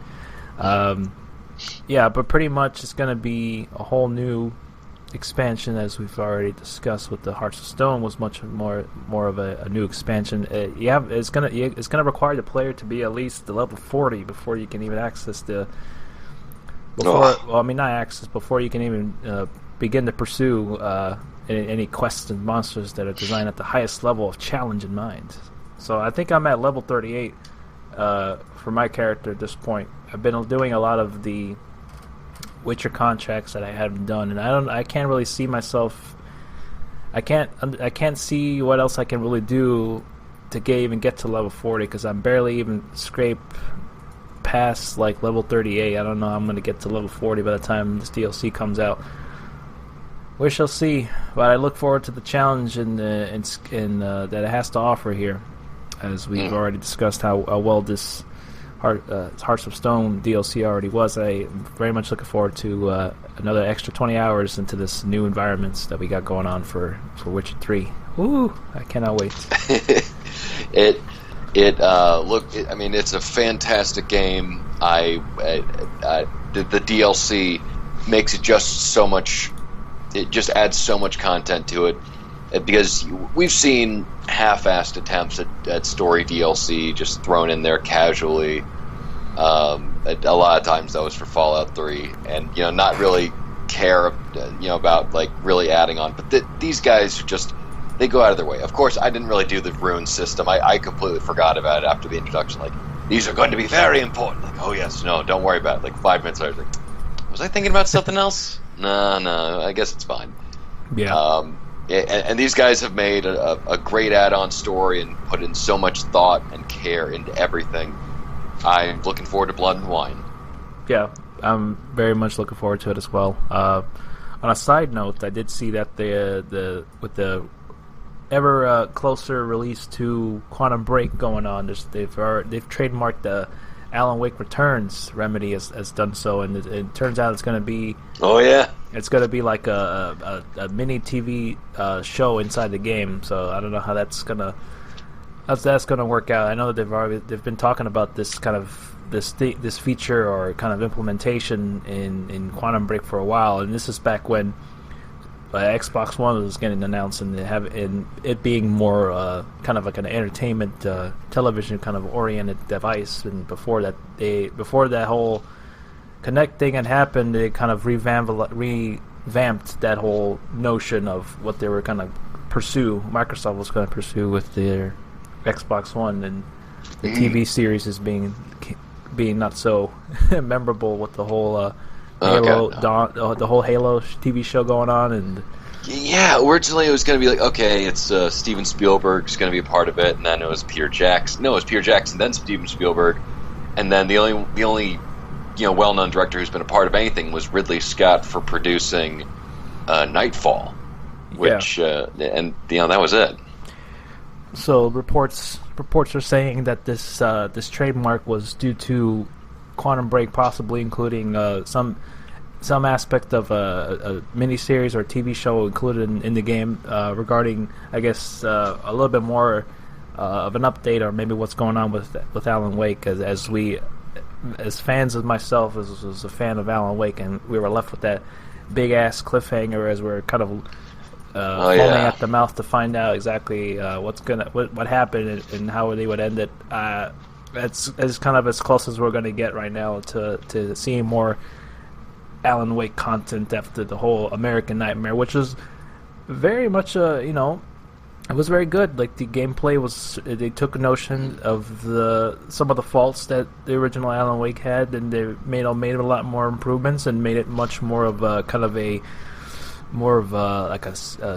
Yeah, but pretty much it's going to be a whole new expansion, as we've already discussed with the Hearts of Stone. Was much more of a new expansion. It's gonna require the player to be at least the level 40 before you can even access before you can even begin to pursue any quests and monsters that are designed at the highest level of challenge in mind. So I think I'm at level 38 for my character at this point. I've been doing a lot of the Witcher contracts that I haven't done, and I can't really see myself. I can't see what else I can really do to even get to level 40, because I'm barely even scrape past like level 38. I don't know how I'm going to get to level 40 by the time this DLC comes out. We shall see, but I look forward to the challenge that it has to offer here, as we've already discussed how well this Hearts of Stone DLC already was. I am very much looking forward to another extra 20 hours into this new environments that we got going on for Witcher 3. Woo! I cannot wait. I mean, it's a fantastic game. The DLC makes it just so much. It just adds so much content to it, because we've seen half-assed attempts at story DLC just thrown in there casually. A lot of times that was for Fallout 3, and not really care about like really adding on. But these guys they go out of their way. Of course, I didn't really do the rune system. I completely forgot about it after the introduction. Like, these are going to be very important. Like, oh yes, no, don't worry about it. Like 5 minutes later, was I thinking about something else? No, I guess it's fine. Yeah. And these guys have made a great add-on story and put in so much thought and care into everything. I'm looking forward to Blood and Wine. Yeah, I'm very much looking forward to it as well. On a side note, I did see that with the ever closer release to Quantum Break going on, they've trademarked the Alan Wake Returns. Remedy has done so, and it turns out it's going to be. Oh yeah. It's going to be like a mini TV show inside the game. So I don't know how that's gonna work out. I know that they've been talking about this kind of this feature or kind of implementation in Quantum Break for a while, and this is back when Xbox One was getting announced, and it being more kind of like an entertainment television kind of oriented device. And before that whole Kinect thing had happened, they kind of revamped that whole notion of what they were going to pursue. Microsoft was going to pursue with their Xbox One, and the TV series is being not so memorable with the whole Halo, the whole Halo TV show going on, and Yeah, originally it was going to be like, okay, it's Steven Spielberg's going to be a part of it, and then it was Peter Jackson. No, it was Peter Jackson, then Steven Spielberg, and then the only well-known director who's been a part of anything was Ridley Scott for producing Nightfall, which and that was it. So reports are saying that this trademark was due to Quantum Break possibly including some aspect of a miniseries or TV show included in the game regarding, I guess, a little bit more of an update or maybe what's going on with Alan Wake. As fans of myself, was a fan of Alan Wake, and we were left with that big ass cliffhanger as we're kind of foaming at the mouth to find out exactly what happened and how they would end it. It's kind of as close as we're going to get right now to seeing more Alan Wake content after the whole American Nightmare, which was very much it was very good. Like, the gameplay they took a notion of some of the faults that the original Alan Wake had, and they made a lot more improvements and made it much more of a kind of a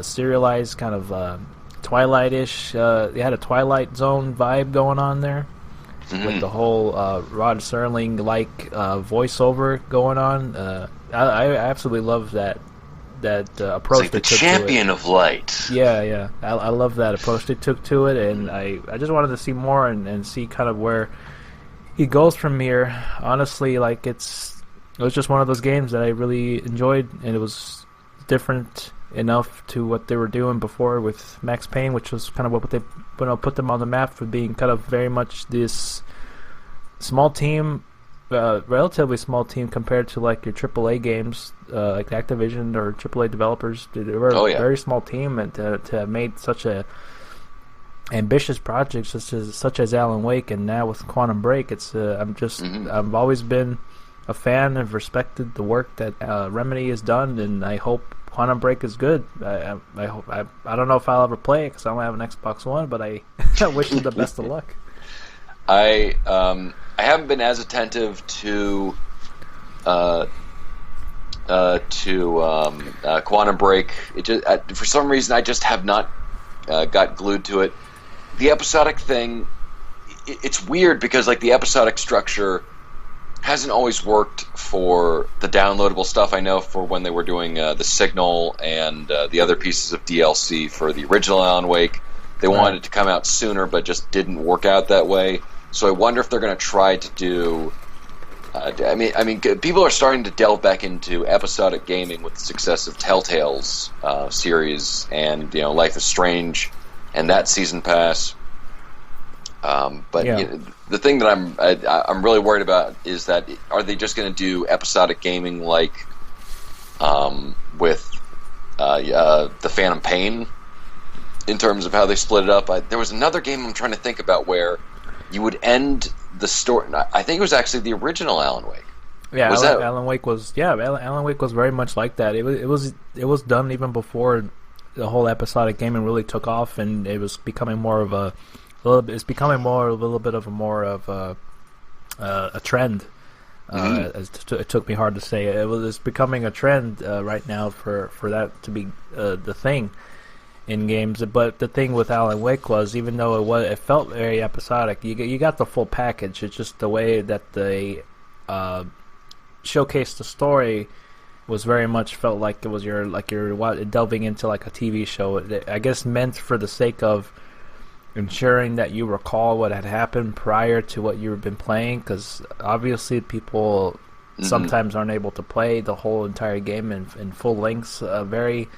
serialized kind of Twilight-ish. They had a Twilight Zone vibe going on there. With the whole Rod Serling-like voiceover going on. I absolutely love that approach. It's like the champion of light. Yeah. I love that approach they took to it, and I just wanted to see more and see kind of where he goes from here. Honestly, like, it was just one of those games that I really enjoyed, and it was different enough to what they were doing before with Max Payne, which was kind of what they put them on the map for being kind of very much this small team, relatively small team compared to like your AAA games, like Activision or AAA developers. They were a very small team, and to have made such a ambitious project such as Alan Wake, and now with Quantum Break, it's I've always been a fan and respected the work that Remedy has done, and I hope Quantum Break is good. I don't know if I'll ever play it because I don't have an Xbox One, but I wish them the best of luck. I haven't been as attentive to Quantum Break. It just, for some reason, I just have not got glued to it. The episodic thing, it's weird because like the episodic structure hasn't always worked for the downloadable stuff. I know for when they were doing the Signal and the other pieces of DLC for the original Alan Wake, they wanted it to come out sooner, but just didn't work out that way. So I wonder if they're going to try to do. I mean, people are starting to delve back into episodic gaming with the success of Telltale's series and Life is Strange and that season pass. The thing that I'm really worried about is that are they just going to do episodic gaming like with the Phantom Pain in terms of how they split it up? There was another game I'm trying to think about where you would end the story. I think it was actually the original Alan Wake. Yeah, Alan Wake was Alan Wake was very much like that. It was done even before the whole episodic gaming really took off, and it was becoming more of a little bit of a trend. It took me hard to say. It's becoming a trend right now for that to be the thing in games. But the thing with Alan Wake was, even though it felt very episodic, you got the full package. It's just the way that they showcased the story was very much felt like it was you're delving into like a TV show. I guess meant for the sake of ensuring that you recall what had happened prior to what you've been playing, because obviously people sometimes aren't able to play the whole entire game in full lengths very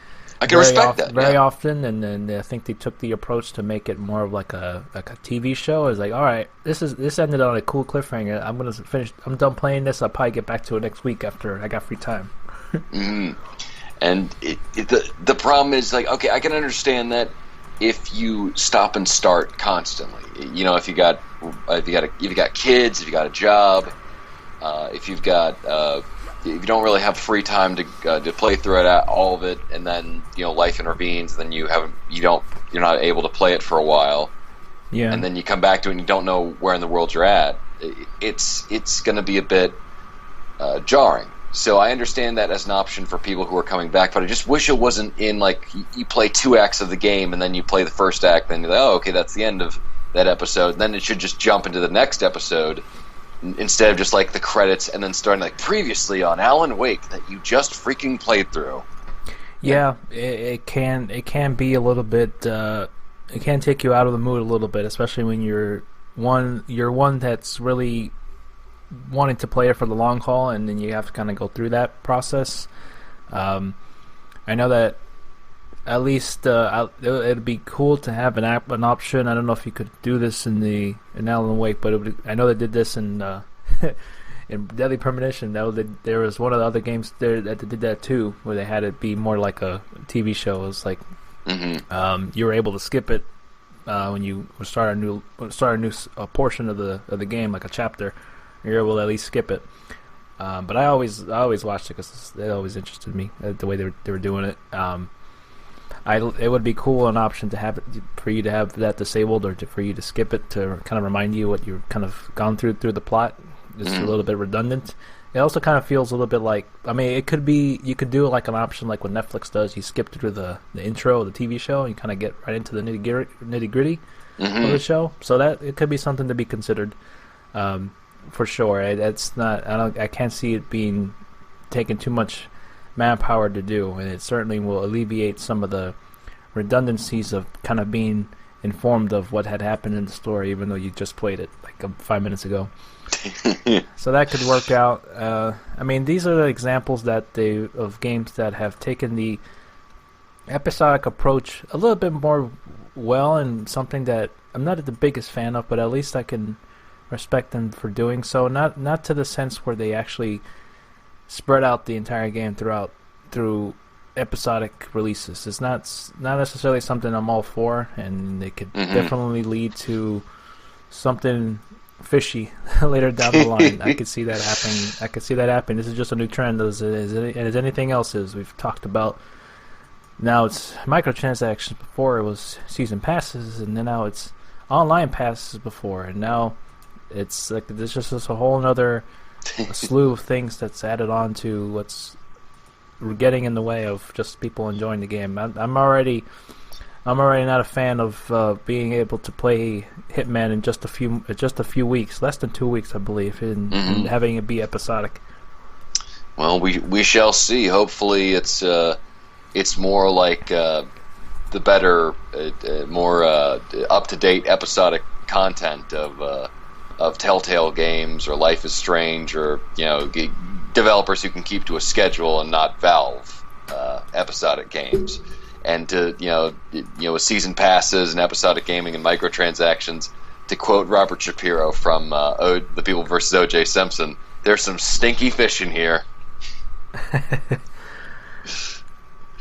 often, and then I think they took the approach to make it more of like a TV show. It's like, all right, this ended on a cool cliffhanger. I'm done playing this. I'll probably get back to it next week after I got free time. And the problem is, like, okay, I can understand that if you stop and start constantly, if you got kids, if you got a job, if you don't really have free time to play through it, all of it, and then life intervenes, then you're not able to play it for a while, and then you come back to it and you don't know where in the world you're at. It's going to be a bit jarring. So I understand that as an option for people who are coming back, but I just wish it wasn't in like you play 2 acts of the game and then you play the first act, then you're like, oh, okay, that's the end of that episode. Then it should just jump into the next episode instead of just like the credits and then starting like previously on Alan Wake that you just freaking played through. Yeah, it can be a little bit. It can take you out of the mood a little bit, especially when you're one that's really wanting to play it for the long haul, and then you have to kind of go through that process. I know that at least it'd be cool to have an option. I don't know if you could do this in Alan Wake, but I know they did this in in Deadly Premonition. There was one of the other games there that did that too, where they had it be more like a TV show. It was like you were able to skip it when you start a new portion of the game, like a chapter. You're able to at least skip it. But I always watched it because it always interested me the way they were doing it. It would be cool an option to have it, for you to have that disabled, or for you to skip it to kind of remind you what you've kind of gone through the plot. It's a little bit redundant. It also kind of feels a little bit like, I mean, it could be, you could do like an option like what Netflix does. You skip through the intro of the TV show and you kind of get right into the nitty gritty of the show. So that it could be something to be considered, for sure. I can't see it being taken too much manpower to do, and it certainly will alleviate some of the redundancies of kind of being informed of what had happened in the story, even though you just played it like 5 minutes ago. So that could work out. I mean, these are the examples of games that have taken the episodic approach a little bit more well, and something that I'm not the biggest fan of, but at least I can respect them for doing so. Not to the sense where they actually spread out the entire game through episodic releases. It's not necessarily something I'm all for, and they could definitely lead to something fishy later down the line. I could see that happening. This is just a new trend, as anything else is. We've talked about, now it's microtransactions. Before it was season passes, and then now it's online passes before, and now it's like there's just a whole another slew of things that's added on to what's getting in the way of just people enjoying the game. I'm already not a fan of being able to play Hitman in just a few weeks, less than 2 weeks, I believe, and having it be episodic. Well, we shall see. Hopefully, it's more like the better, more up to date episodic content of Telltale games or Life is Strange, or developers who can keep to a schedule and not Valve episodic games. And to with season passes and episodic gaming and microtransactions, to quote Robert Shapiro from The People vs. O.J. Simpson, there's some stinky fish in here.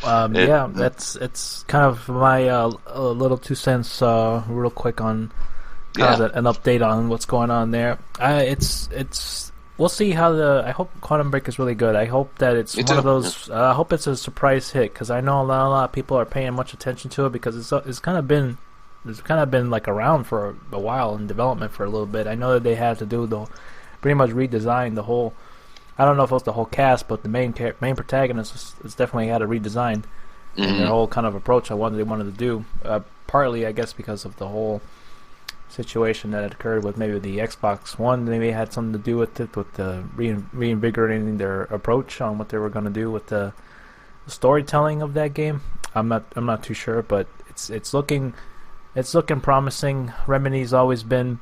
It's kind of my little 2 cents, real quick on kind of an update on what's going on there. We'll see how I hope Quantum Break is really good. I hope that it's one of those. I hope it's a surprise hit, because I know a lot of people are paying much attention to it, because it's kind of been like around for a while, in development for a little bit. I know that they had to do pretty much redesign the whole. I don't know if it was the whole cast, but the main protagonist is definitely had a redesign in their whole kind of approach on what they wanted to do. Partly, I guess, because of the whole situation that had occurred with maybe the Xbox One. Maybe it had something to do with it, with the reinvigorating their approach on what they were going to do with the storytelling of that game. I'm not too sure, but it's looking promising. Remedy's always been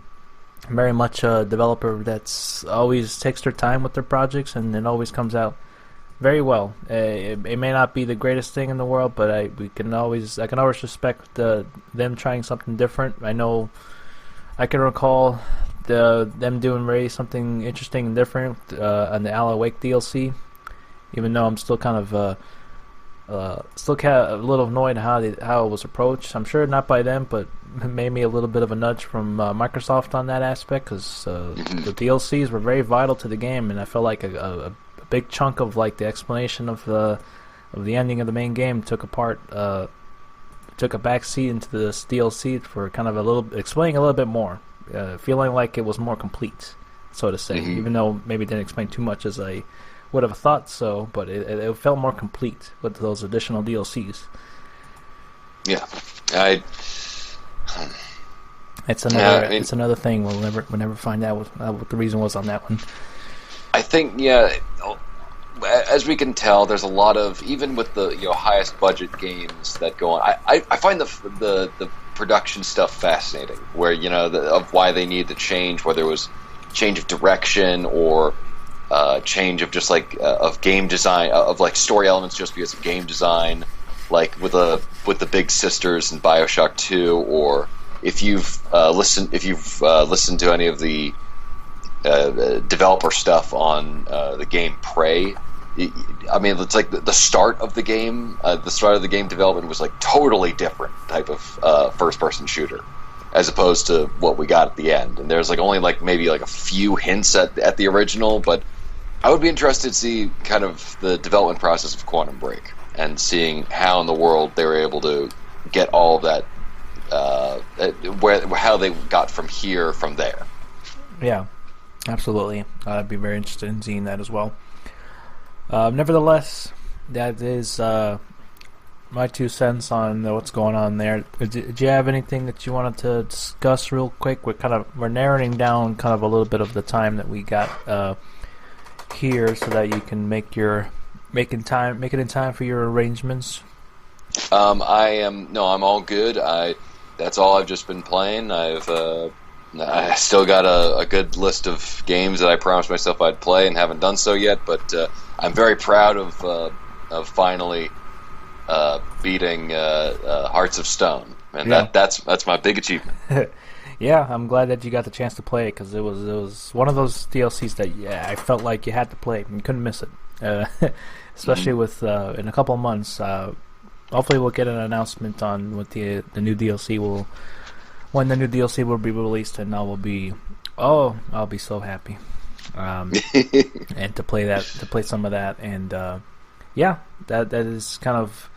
very much a developer that's always takes their time with their projects, and it always comes out very well. It may not be the greatest thing in the world, but I can always respect them trying something different. I can recall them doing something interesting and different on the Alan Wake DLC, even though I'm still kind of a little annoyed how it was approached. I'm sure not by them, but maybe a little bit of a nudge from Microsoft on that aspect, because the DLCs were very vital to the game, and I felt like a big chunk of like the explanation of the ending of the main game took a back seat into this DLC for kind of explaining a little bit more, feeling like it was more complete, so to say, even though maybe it didn't explain too much as I would have thought so, but it felt more complete with those additional DLCs. Yeah, it's another thing. We'll never find out what the reason was on that one. I think, as we can tell, there's a lot of, even with the highest budget games that go on. I find the production stuff fascinating, where of why they need to change, whether it was change of direction or change of just of game design, of story elements just because of game design, like with the Big Sisters in BioShock 2, or if you've listened to any of the developer stuff on the game Prey. I mean, it's like the start of the game. The start of the game development was totally different type of first-person shooter, as opposed to what we got at the end. And there's only maybe a few hints at the original. But I would be interested to see kind of the development process of Quantum Break and seeing how in the world they were able to get all of that, how they got from there. Yeah, absolutely. I'd be very interested in seeing that as well. Nevertheless, that is my 2 cents on what's going on there. Did you have anything that you wanted to discuss real quick? We're narrowing down kind of a little bit of the time that we got here, so that you can make it in time for your arrangements. I'm all good. That's all I've just been playing. I still got a good list of games that I promised myself I'd play and haven't done so yet, but I'm very proud of finally beating Hearts of Stone, and that's my big achievement. Yeah, I'm glad that you got the chance to play it, because it was one of those DLCs that I felt like you had to play and you couldn't miss it, especially with in a couple of months. Hopefully, we'll get an announcement on what the new DLC will. When the new DLC will be released, and I'll be so happy, and to play some of that, and that is kind of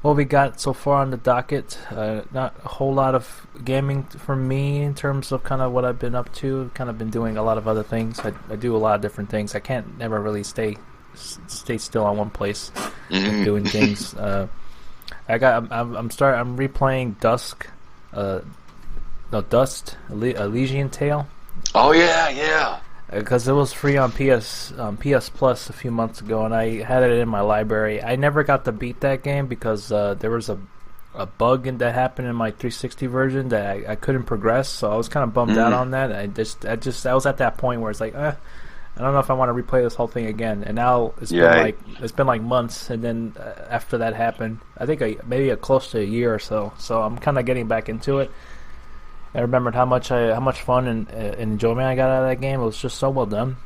what we got so far on the docket. Not a whole lot of gaming for me in terms of kind of what I've been up to. Kind of been doing a lot of other things. I do a lot of different things. I can't never really stay still on one place doing things. I'm replaying Dust, Elysian Tale. Oh yeah. Because it was free on PS Plus a few months ago, and I had it in my library. I never got to beat that game because there was a bug that happened in my 360 version that I couldn't progress, so I was kind of bummed out on that. I was at that point where it's like, I don't know if I want to replay this whole thing again. And now it's been months, and then after that happened, I think maybe close to a year or so. So I'm kind of getting back into it. I remembered how much fun and enjoyment I got out of that game. It was just so well done,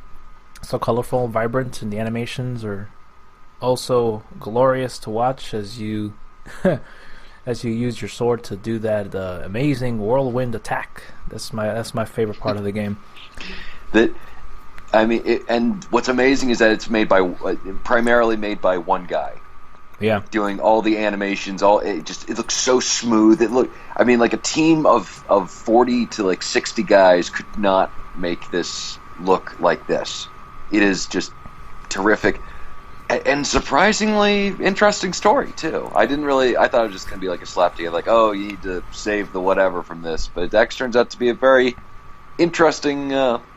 so colorful, vibrant, and the animations are also glorious to watch as you use your sword to do that amazing whirlwind attack. That's my favorite part of the game. And what's amazing is that it's primarily made by one guy. Yeah, doing all the animations, it looks so smooth. A team of 40 to 60 guys could not make this look like this. It is just terrific and surprisingly interesting story too. I thought it was just gonna be a slap together, you need to save the whatever from this, but it actually turns out to be a very interesting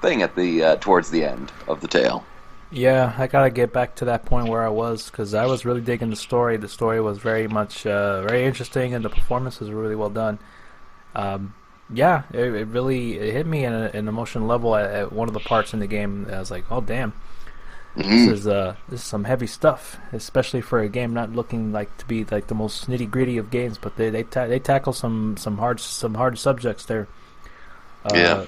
thing at the towards the end of the tale. Yeah, I gotta get back to that point where I was, because I was really digging the story. The story was very much very interesting, and the performances were really well done. It really hit me in an emotional level at one of the parts in the game. I was like, oh damn, this is some heavy stuff, especially for a game not looking to be the most nitty gritty of games, but they tackle some hard subjects there. But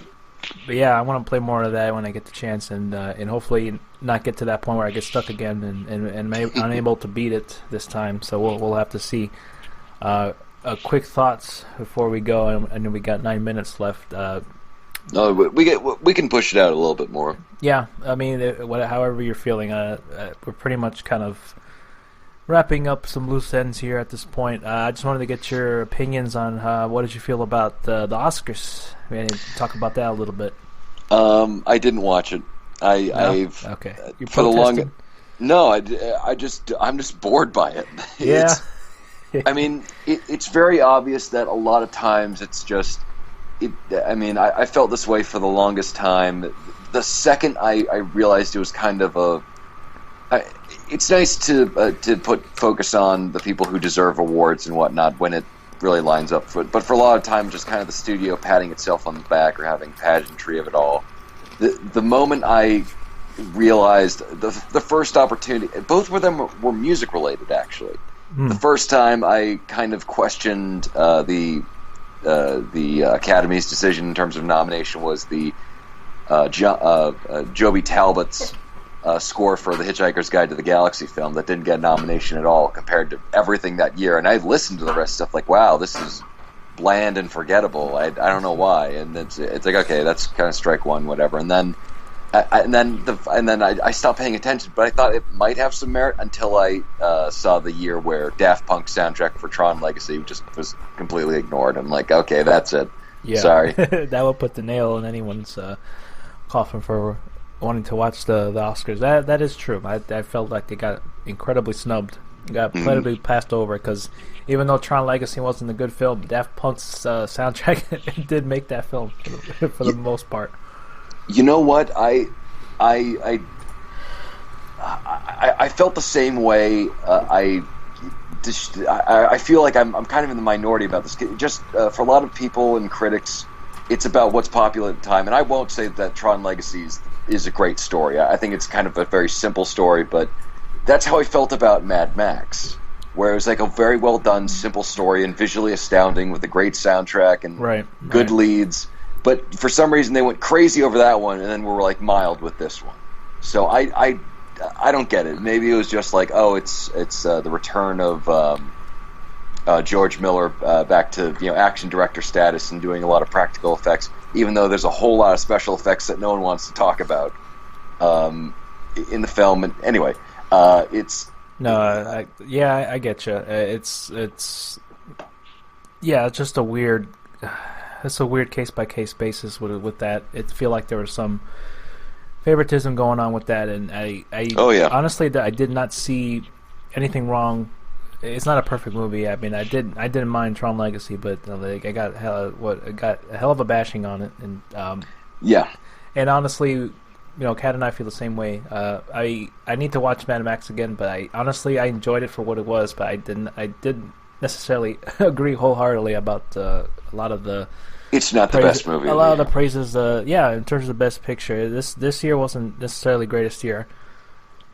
I want to play more of that when I get the chance, and hopefully not get to that point where I get stuck again and unable to beat it this time. So we'll have to see. Quick thoughts before we go, and we got 9 minutes left. No, we can push it out a little bit more. Yeah, I mean, however you're feeling, we're pretty much kind of wrapping up some loose ends here at this point. I just wanted to get your opinions on what did you feel about the Oscars. We need to talk about that a little bit. I didn't watch it. Okay. For the No, I'm just bored by it. Yeah. I mean, it's very obvious that a lot of times it's just. I mean, I felt this way for the longest time. The second I realized it was kind of it's nice to put focus on the people who deserve awards and whatnot when it really lines up for it. But for a lot of time, just kind of the studio patting itself on the back or having pageantry of it all. The moment I realized the first opportunity, both of them were music related actually. The first time I kind of questioned the Academy's decision in terms of nomination was the Joby Talbot's score for the Hitchhiker's Guide to the Galaxy film that didn't get a nomination at all compared to everything that year. And I listened to the rest of stuff like, wow, this is bland and forgettable. I don't know why. And it's like, okay, that's kind of strike one, whatever. And then I stopped paying attention, but I thought it might have some merit until I saw the year where Daft Punk's soundtrack for Tron Legacy just was completely ignored. I'm like, okay, that's it. Yeah. Sorry. That would put the nail in anyone's coffin for wanting to watch the Oscars. That is true. I felt like they got incredibly snubbed. Got incredibly passed over because even though Tron Legacy wasn't a good film, Daft Punk's soundtrack did make that film for the most part. You know what? I felt the same way. I feel like I'm kind of in the minority about this. Just for a lot of people and critics, it's about what's popular at the time. And I won't say that Tron Legacy is a great story. I think it's kind of a very simple story, but that's how I felt about Mad Max, where it was like a very well done, simple story and visually astounding with a great soundtrack and good leads. But for some reason, they went crazy over that one, and then were like mild with this one. So I don't get it. Maybe it was just like, oh, it's the return of George Miller back to action director status and doing a lot of practical effects, even though there's a whole lot of special effects that no one wants to talk about in the film. And anyway, it's I get you. It's just a weird. It's a weird case-by-case basis with that. It feel like there was some favoritism going on with that, and I honestly, I did not see anything wrong. It's not a perfect movie. I mean, I didn't mind Tron Legacy, but I got a hell of a bashing on it, and and honestly, Kat and I feel the same way. I need to watch Mad Max again, but I enjoyed it for what it was, but I didn't necessarily agree wholeheartedly about a lot of the. It's not the best movie. A lot of the praises, in terms of Best Picture, this year wasn't necessarily the greatest year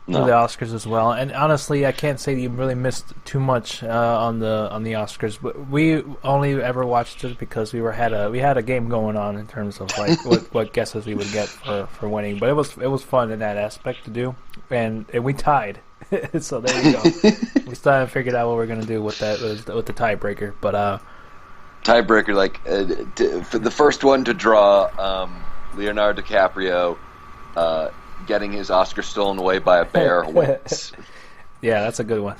for the Oscars as well. And honestly, I can't say you really missed too much on the Oscars. But we only ever watched it because we had a game going on in terms of like what guesses we would get for winning. But it was fun in that aspect to do, and we tied. So there you go. We still haven't figured out what we're gonna do with the tiebreaker, but. Tiebreaker, like for the first one to draw Leonardo DiCaprio getting his Oscar stolen away by a bear wins. Yeah, that's a good one.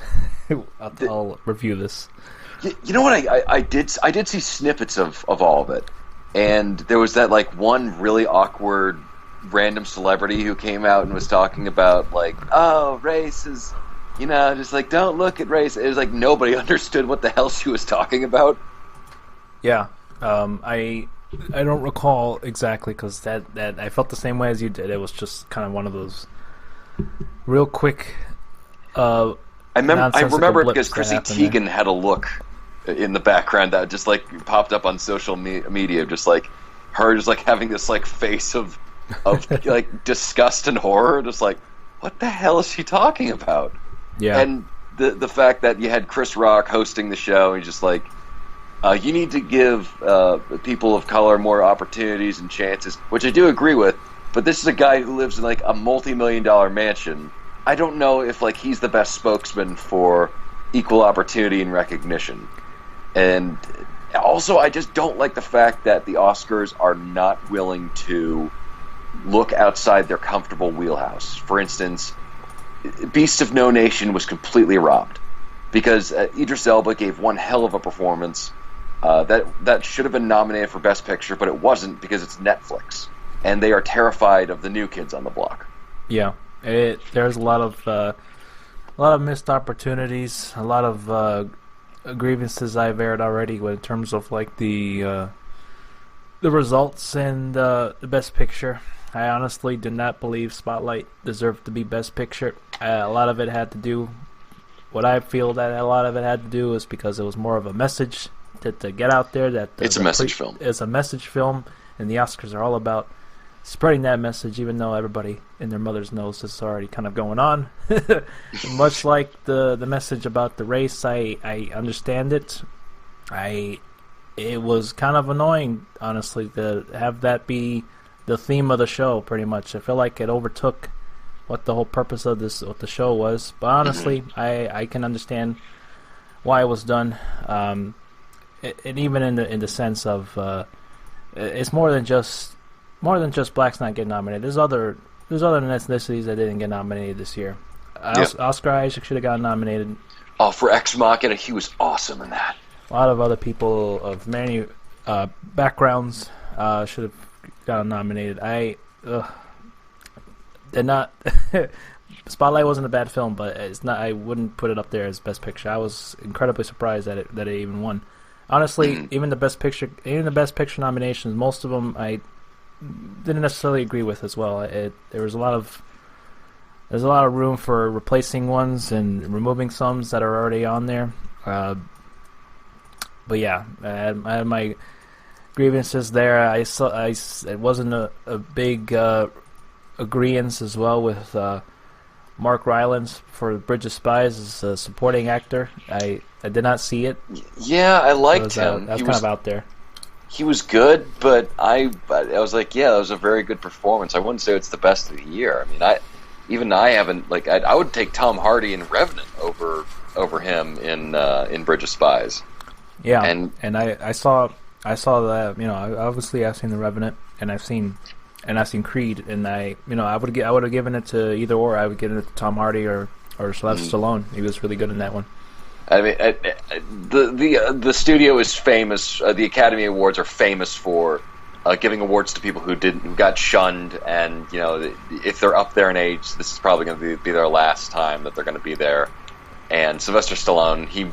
I'll review this. You know what? I did see snippets of all of it, and there was that like one really awkward random celebrity who came out and was talking about like, oh, race is, just like don't look at race. It was like nobody understood what the hell she was talking about. Yeah, I don't recall exactly because that I felt the same way as you did. It was just kind of one of those real quick. I remember it because Chrissy Teigen had a look in the background that just like popped up on social media, just like her just like having this like face of like disgust and horror, just like what the hell is she talking about? Yeah, and the fact that you had Chris Rock hosting the show and just like. You need to give people of color more opportunities and chances, which I do agree with. But this is a guy who lives in like a multi-million-dollar mansion. I don't know if like he's the best spokesman for equal opportunity and recognition. And also, I just don't like the fact that the Oscars are not willing to look outside their comfortable wheelhouse. For instance, Beasts of No Nation was completely robbed because Idris Elba gave one hell of a performance. That should have been nominated for Best Picture, but it wasn't because it's Netflix, and they are terrified of the new kids on the block. Yeah, There's a lot of missed opportunities, a lot of grievances I've aired already in terms of like the results and the Best Picture. I honestly did not believe Spotlight deserved to be Best Picture. A lot of it had to do. What I feel that a lot of it had to do is because it was more of a message to get out there that it's a message film. It's a message film, and the Oscars are all about spreading that message, even though everybody in their mother's knows this is already kind of going on. Much like the message about the race, I understand it. It was kind of annoying, honestly, to have that be the theme of the show, pretty much. I feel like it overtook what the whole purpose of what the show was. But honestly, I can understand why it was done. And even in the sense of it's more than just blacks not getting nominated. There's other ethnicities that didn't get nominated this year. Oscar Isaac should have gotten nominated. Oh, for Ex Machina, he was awesome in that. A lot of other people of many backgrounds should have gotten nominated. They're not. Spotlight wasn't a bad film, but it's not. I wouldn't put it up there as Best Picture. I was incredibly surprised that it even won. Honestly, even the Best Picture nominations, most of them I didn't necessarily agree with as well. There's a lot of room for replacing ones and removing some that are already on there. But yeah, I had my grievances there. It wasn't a big agreeance as well with Mark Rylance for Bridge of Spies as a supporting actor. I did not see it. Yeah, I liked him. That's kind of out there. He was good, but I was like, yeah, that was a very good performance. I wouldn't say it's the best of the year. I mean, I haven't like I would take Tom Hardy in Revenant over him in Bridge of Spies. Yeah, and I saw that, obviously I've seen The Revenant and I've seen Creed, and I would have given it to either or. I would give it to Tom Hardy or Sylvester Stallone. He was really good in that one. I mean, the studio is famous. The Academy Awards are famous for giving awards to people who got shunned, and if they're up there in age, this is probably going to be their last time that they're going to be there. And Sylvester Stallone, he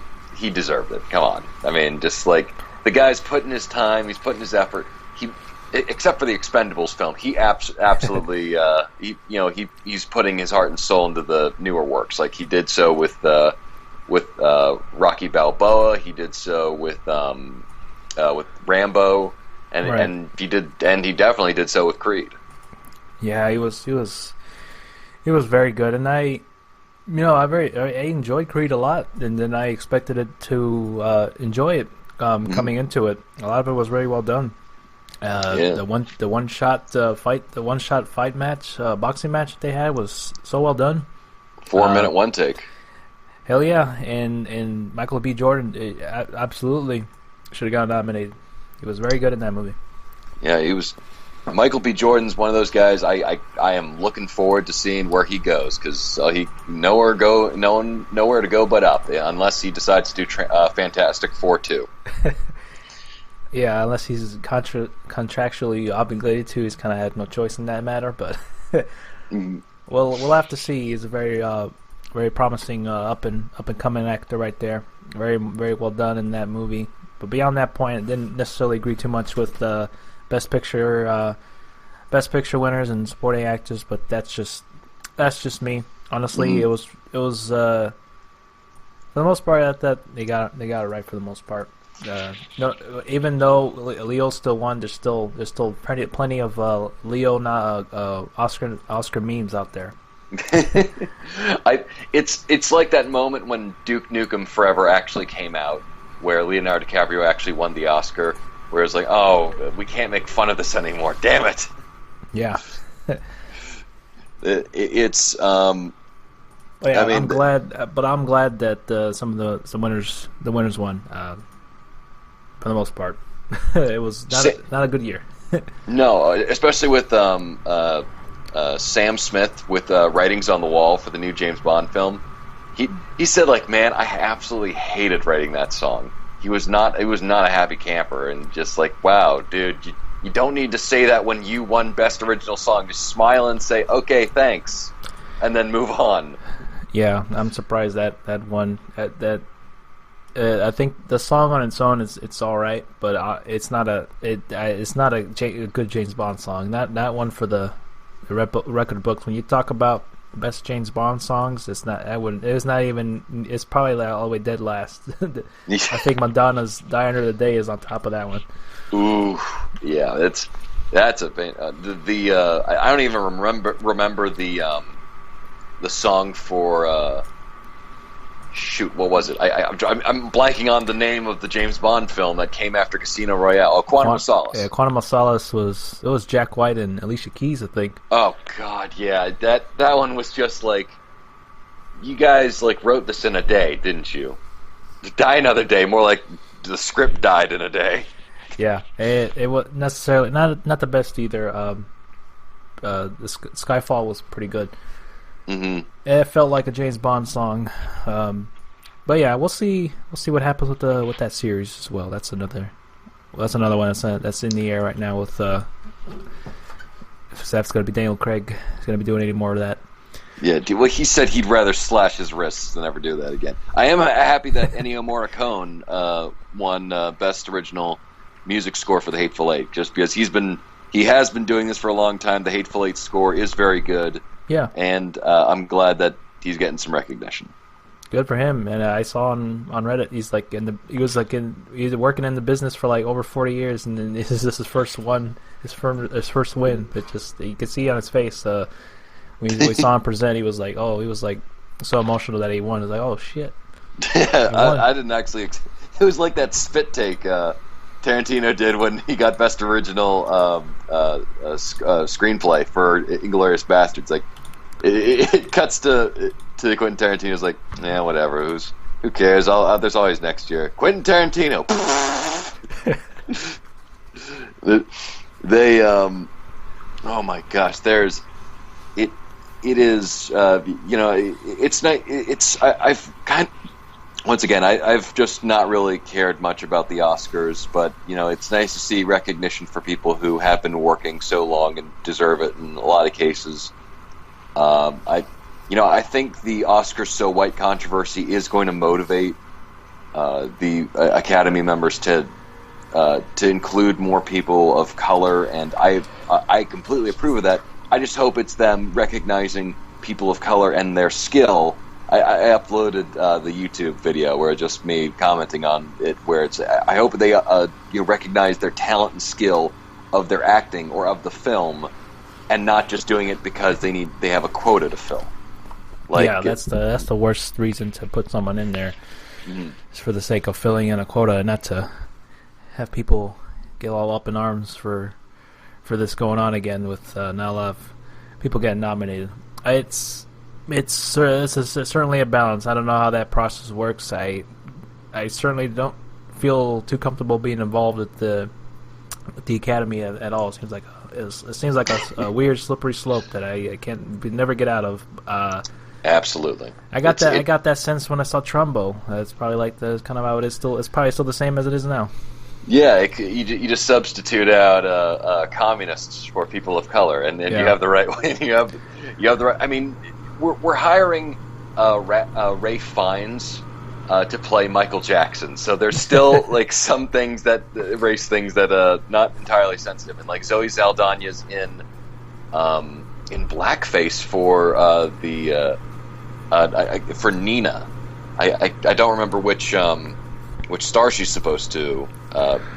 deserved it. Come on, I mean, just like the guy's putting his time, he's putting his effort. Except for the Expendables film, he absolutely he's putting his heart and soul into the newer works. Like he did so with Rocky Balboa, he did so with Rambo, and he definitely did so with Creed. Yeah, he was very good, and I enjoyed Creed a lot, and then I expected it to enjoy it coming into it. A lot of it was very well done. The one shot fight match, boxing match that they had was so well done. 4-minute one take. Hell yeah, and Michael B. Jordan absolutely should have gotten nominated. He was very good in that movie. Yeah, he was. Michael B. Jordan's one of those guys I am looking forward to seeing where he goes, because he nowhere to go but up, unless he decides to do Fantastic Four 2. Yeah, unless he's contractually obligated to, he's kind of had no choice in that matter. But we'll have to see. He's a very promising up and coming actor right there. Very very well done in that movie. But beyond that point, I didn't necessarily agree too much with Best Picture winners and supporting actors. But that's just me. Honestly, it was for the most part that they got it right for the most part. No, even though Leo still won, there's still plenty of Leo Oscar memes out there. It's like that moment when Duke Nukem Forever actually came out, where Leonardo DiCaprio actually won the Oscar, where it's like, oh, we can't make fun of this anymore, damn it. Yeah. It's Well, yeah, I mean, I'm glad that some of the winners won. For the most part, it was not a good year. No, especially with Sam Smith with Writings on the Wall for the new James Bond film. He said, like, man, I absolutely hated writing that song. It was not a happy camper, and just like, wow, dude, you don't need to say that when you won Best Original Song. Just smile and say, okay, thanks. and then move on. Yeah, I'm surprised that one I think the song on its own it's all right, but it's not a good James Bond song. That one for the record books. When you talk about best James Bond songs, it's not. It's not even. It's probably like all the way dead last. I think Madonna's "Die Another Day" is on top of that one. Ooh, yeah, that's a pain. I don't even remember the song for. Shoot, what was it? I'm blanking on the name of the James Bond film that came after Casino Royale. Oh, Quantum of Solace. Yeah, Quantum of Solace was Jack White and Alicia Keys, I think. Oh God, yeah, that one was just like, you guys like wrote this in a day, didn't you? Die Another Day, more like the script died in a day. Yeah, it was necessarily not the best either. The Skyfall was pretty good. Mm-hmm. It felt like a James Bond song, but yeah, we'll see what happens with that series as well. That's another one that's in the air right now. With if that's going to be Daniel Craig, he's going to be doing any more of that. Yeah, well, he said he'd rather slash his wrists than ever do that again. I am happy that Ennio Morricone won Best Original Music Score for The Hateful Eight, just because he has been doing this for a long time. The Hateful Eight score is very good. Yeah, and I'm glad that he's getting some recognition. Good for him. And I saw on Reddit he's working in the business for like over 40 years, and then this is his first win. But just you could see on his face when we saw him present, he was like so emotional that he won. He was like, oh shit. Yeah, I didn't actually. It was like that spit take Tarantino did when he got Best Original Screenplay for Inglourious Basterds. Like, it cuts to Quentin Tarantino's like, yeah, whatever. Who cares? There's always next year. Quentin Tarantino. They oh my gosh, it is it's nice. I've kind of, once again, I've just not really cared much about the Oscars, but it's nice to see recognition for people who have been working so long and deserve it in a lot of cases. I think the Oscars So White controversy is going to motivate the Academy members to include more people of color, and I completely approve of that. I just hope it's them recognizing people of color and their skill. I uploaded the YouTube video where it's just me commenting on it, where I hope they recognize their talent and skill of their acting or of the film, and not just doing it because they have a quota to fill. That's the worst reason to put someone in there. Mm-hmm. It's for the sake of filling in a quota, and not to have people get all up in arms for this going on again with not a lot of people getting nominated. It's certainly a balance. I don't know how that process works. I certainly don't feel too comfortable being involved with the Academy at all. It seems like a weird slippery slope that I can't never get out of. Absolutely. I got that sense when I saw Trumbo. It's probably like kind of how it is still. It's probably still the same as it is now. Yeah, you just substitute out communists for people of color, and then you have the right way. You have the right. I mean, we're hiring Ralph Fiennes to play Michael Jackson, so there's still like some things that race things that not entirely sensitive, and like Zoe Saldana's in blackface for for Nina. I don't remember which star she's supposed to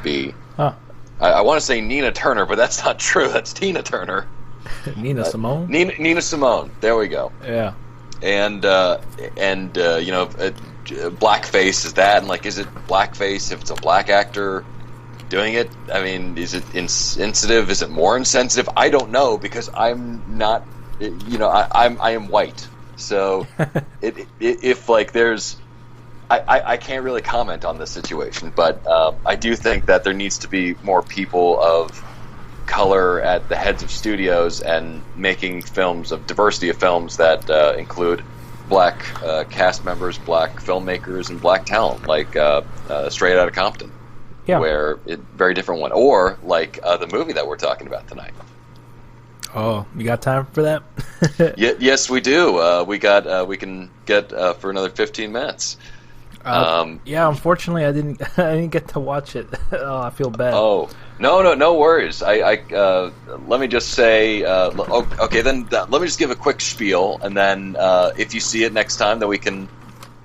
be. Huh. I want to say Nina Turner, but that's not true. That's Tina Turner. Nina Simone. Nina Simone. There we go. Yeah. And blackface is that, and like, is it blackface if it's a black actor doing it? I mean, is it insensitive? Is it more insensitive? I don't know, because I'm not. I am white, so if like there's. I can't really comment on this situation, but I do think that there needs to be more people of color at the heads of studios and making films of diversity of films that include black cast members, black filmmakers, and black talent, like Straight Outta Compton, very different one, or like the movie that we're talking about tonight. Oh, you got time for that? Yes, we do. We can get for another 15 minutes. Yeah, unfortunately, I didn't get to watch it. Oh, I feel bad. Oh, no worries. Let me just say, okay, then let me just give a quick spiel, and then if you see it next time, then we can.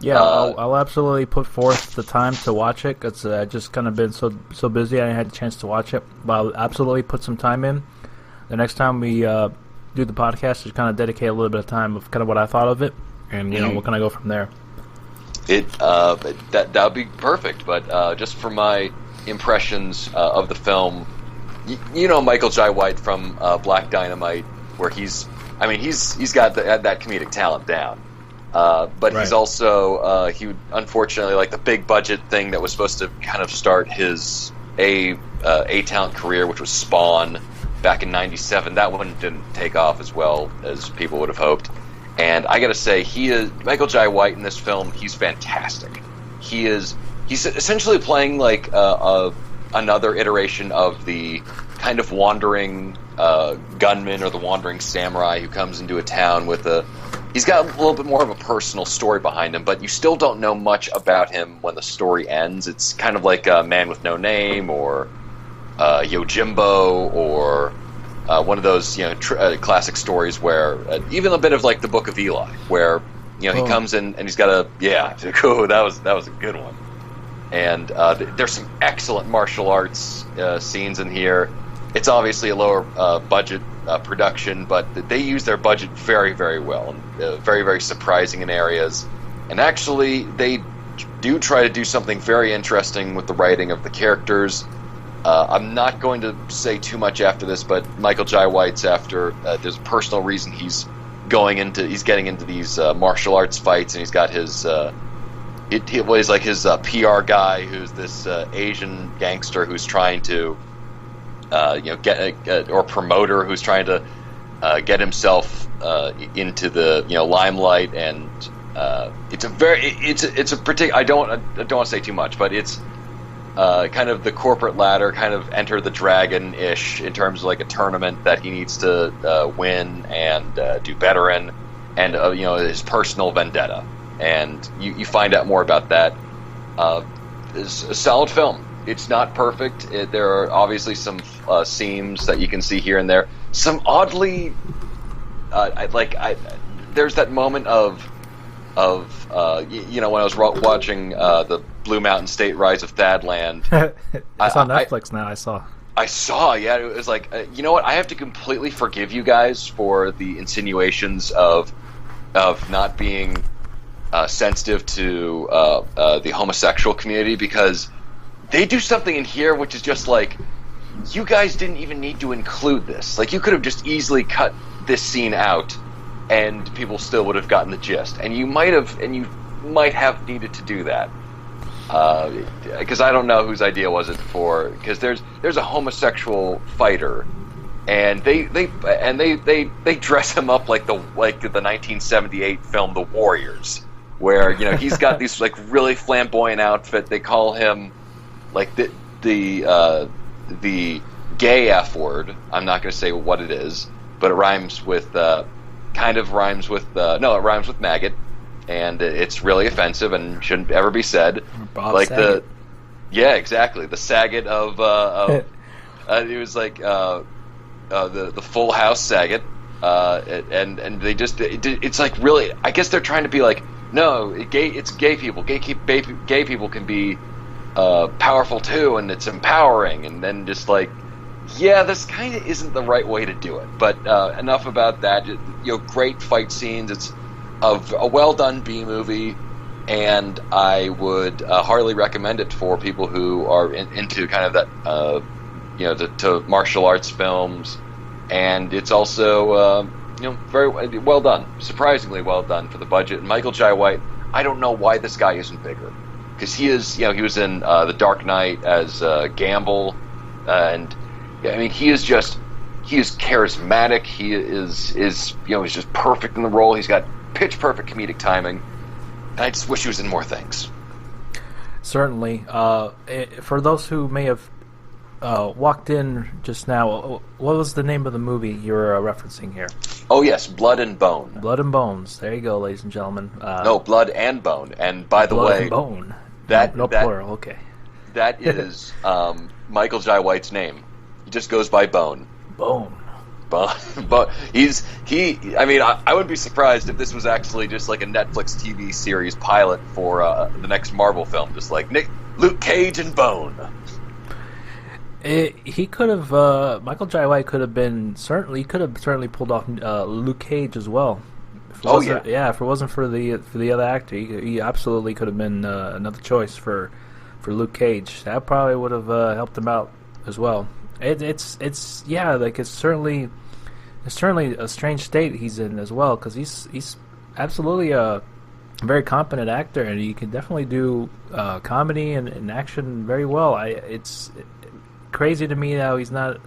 Yeah, I'll absolutely put forth the time to watch it, because I just kind of been so busy I didn't have a chance to watch it. But I'll absolutely put some time in. The next time we do the podcast, just kind of dedicate a little bit of time of kind of what I thought of it, and we'll kind of go from there. That would be perfect. But just for my impressions of the film, Michael Jai White from Black Dynamite, where he's got that comedic talent down. But right. He's also he unfortunately, like, the big budget thing that was supposed to kind of start his A-talent career, which was Spawn back in '97. That one didn't take off as well as people would have hoped. And I gotta say, Michael Jai White in this film. He's fantastic. He's essentially playing like another iteration of the kind of wandering gunman or the wandering samurai who comes into a town with he's got a little bit more of a personal story behind him, but you still don't know much about him when the story ends. It's kind of like Man with No Name or Yojimbo or one of those classic stories where even a bit of like the Book of Eli, where he comes in and he's got that was a good one. And there's some excellent martial arts scenes in here. It's obviously a lower budget production, but they use their budget very, very well, and very, very surprising in areas. And actually, they do try to do something very interesting with the writing of the characters. I'm not going to say too much after this, but Michael Jai White's after there's a personal reason he's getting into these martial arts fights, and he's got his he's like his PR guy, who's this Asian gangster who's trying to get or promoter who's trying to get himself into the limelight, and it's a particular. I don't want to say too much, but it's kind of the corporate ladder, kind of Enter the Dragon-ish in terms of like a tournament that he needs to win and do better in, and his personal vendetta. And you find out more about that. It's a solid film. It's not perfect. There are obviously some seams that you can see here and there. Some oddly, there's that moment of when I was watching the Blue Mountain State Rise of Thadland. It's on Netflix now. I saw. Yeah, it was like, you know what? I have to completely forgive you guys for the insinuations of not being sensitive to the homosexual community, because they do something in here which is just like, you guys didn't even need to include this. Like, you could have just easily cut this scene out and people still would have gotten the gist. And you might have needed to do that. Because I don't know whose idea was it for, because there's a homosexual fighter, and they dress him up like the 1978 film The Warriors, where he's got these like really flamboyant outfit. They call him like the gay F word. I'm not going to say what it is, but it rhymes with it rhymes with maggot, and it's really offensive and shouldn't ever be said. Bob like Saget. Yeah, exactly, the Saget of it was like the Full House Saget, and they just it's like, really, I guess they're trying to be like, no, it's gay people. Gay people can be powerful too, and it's empowering. And then just like, yeah, this kind of isn't the right way to do it. But enough about that. Great fight scenes. It's a well done B movie, and I would heartily recommend it for people who are into kind of that to martial arts films. And it's also very well done, surprisingly well done for the budget. And Michael Jai White, I don't know why this guy isn't bigger, because he is, he was in The Dark Knight as Gamble, and he is charismatic. He is he's just perfect in the role. He's got pitch perfect comedic timing, and I just wish he was in more things. Certainly, for those who may have walked in just now. What was the name of the movie you were referencing here? Oh yes, Blood and Bone. Blood and Bones. There you go, ladies and gentlemen. No, Blood and Bone. And by the Blood way, and Bone. that plural. Okay. That is Michael Jai White's name. He just goes by Bone. Bone. But I mean, I wouldn't be surprised if this was actually just like a Netflix TV series pilot for the next Marvel film, just like Luke Cage and Bone. He could have. Michael Jai White could have been certainly. He could have certainly pulled off Luke Cage as well. If it wasn't for the other actor, he absolutely could have been another choice for Luke Cage. That probably would have helped him out as well. It's certainly a strange state he's in as well, because he's absolutely a very competent actor, and he can definitely do comedy and action very well. It's crazy to me how he's not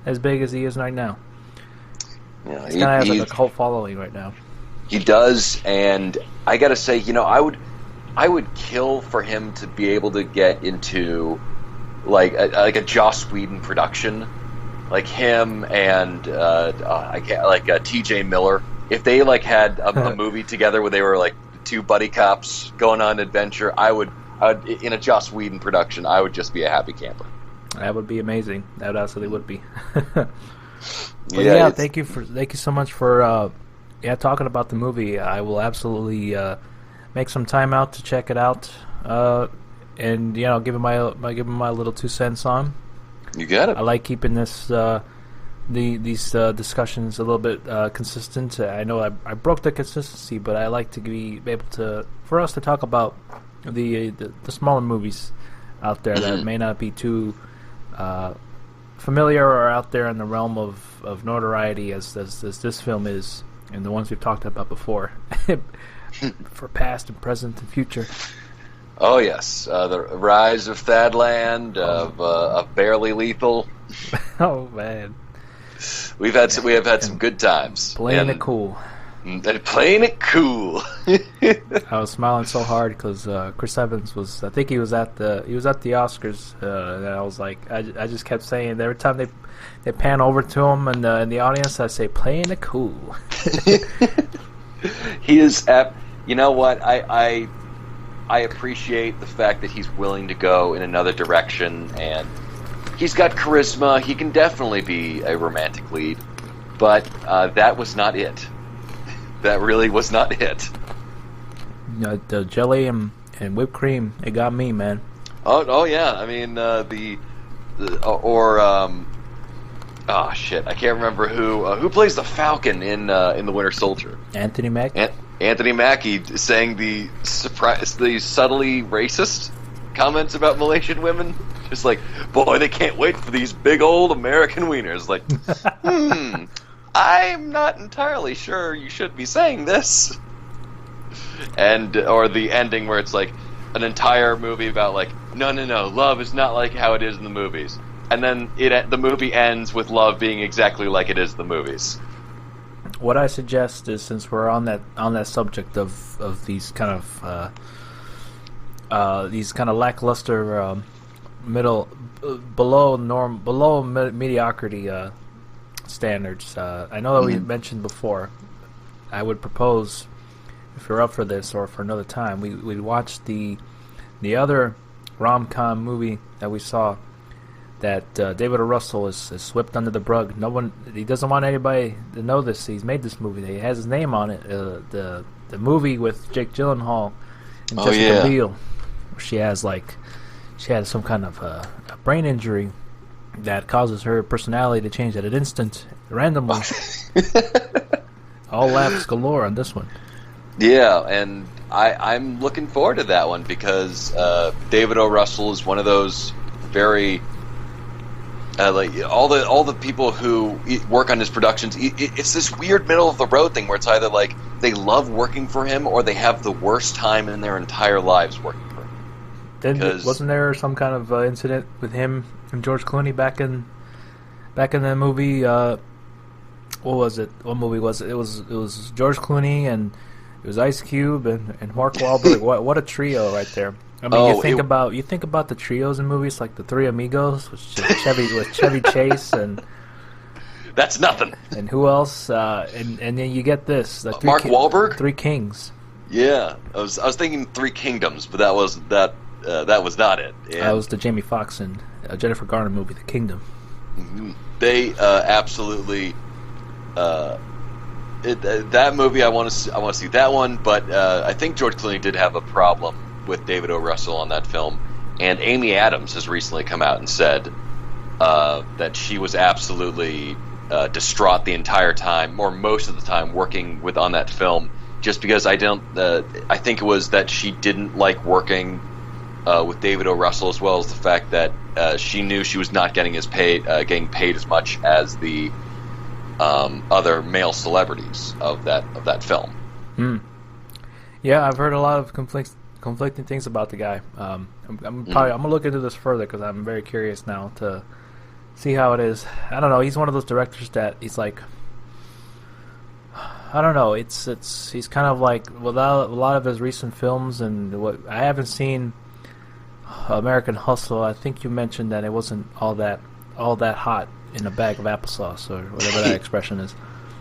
as big as he is right now. Yeah, he kind of has like a cult following right now. He does, and I gotta say, I would kill for him to be able to get into like a Joss Whedon production, like him and T.J. Miller. If they like had a movie together where they were like two buddy cops going on an adventure, I would in a Joss Whedon production, I would just be a happy camper. That would be amazing. That absolutely would be. Thank you so much for talking about the movie. I will absolutely make some time out to check it out. And give him my little 2 cents on. You got it. I like keeping these discussions a little bit consistent. I know I broke the consistency, but I like to be able for us to talk about the smaller movies out there that may not be too familiar or out there in the realm of notoriety as this film is, and the ones we've talked about before, for past and present and future. Oh yes, the rise of Thadland, of Barely Lethal. Oh man, we have had some good times. Playing it cool. Playing it cool. I was smiling so hard because Chris Evans was. I think he was at the Oscars, and I was like, I just kept saying every time they pan over to him and in the audience, I say, "Playing it cool." He is. You know what? I appreciate the fact that he's willing to go in another direction, and he's got charisma. He can definitely be a romantic lead, but that was not it. That really was not it. The jelly and whipped cream, it got me, man. Oh yeah. I mean, I can't remember who plays the Falcon in the Winter Soldier. Anthony Mackie. Anthony Mackie saying the subtly racist comments about Malaysian women. Just like, boy, they can't wait for these big old American wieners. Like, I'm not entirely sure you should be saying this. Or the ending where it's like an entire movie about like, no, love is not like how it is in the movies. And then the movie ends with love being exactly like it is in the movies. What I suggest is, since we're on that subject of these kind of lackluster below mediocrity standards, I know that we mentioned before, I would propose, if you're up for this or for another time, we'd watch the other rom-com movie that we saw, that David O. Russell is swept under the rug. He doesn't want anybody to know this. He's made this movie. He has his name on it. The movie with Jake Gyllenhaal and Jessica Biel. She has some kind of a brain injury that causes her personality to change at an instant, randomly. All laughs galore on this one. Yeah, and I'm looking forward to that one because David O. Russell is one of those very like all the people who work on his productions. It's this weird middle of the road thing where it's either like they love working for him or they have the worst time in their entire lives working for him. Wasn't there some kind of incident with him and George Clooney back in the movie? What was it? What movie was it? It was George Clooney and it was Ice Cube and Mark Wahlberg. What a trio right there. I mean, you think about the trios in movies like the Three Amigos with Chevy Chase and that's nothing. And who else? And then you get this Mark Wahlberg, Three Kings. Yeah, I was thinking Three Kingdoms, but that was not it. And that was the Jamie Foxx and Jennifer Garner movie, The Kingdom. Mm-hmm. They absolutely. That movie, I want to see that one, but I think George Clooney did have a problem with David O. Russell on that film, and Amy Adams has recently come out and said that she was absolutely distraught the entire time, or most of the time, working on that film, just because I think it was that she didn't like working with David O. Russell, as well as the fact that she knew she was not getting getting paid as much as the other male celebrities of that film. Yeah, I've heard a lot of conflicting things about the guy. I'm gonna look into this further because I'm very curious now to see how it is. I don't know. He's one of those directors that he's like, I don't know. He's kind of like without a lot of his recent films, and what I haven't seen American Hustle. I think you mentioned that it wasn't all that hot in a bag of applesauce, or whatever that expression is.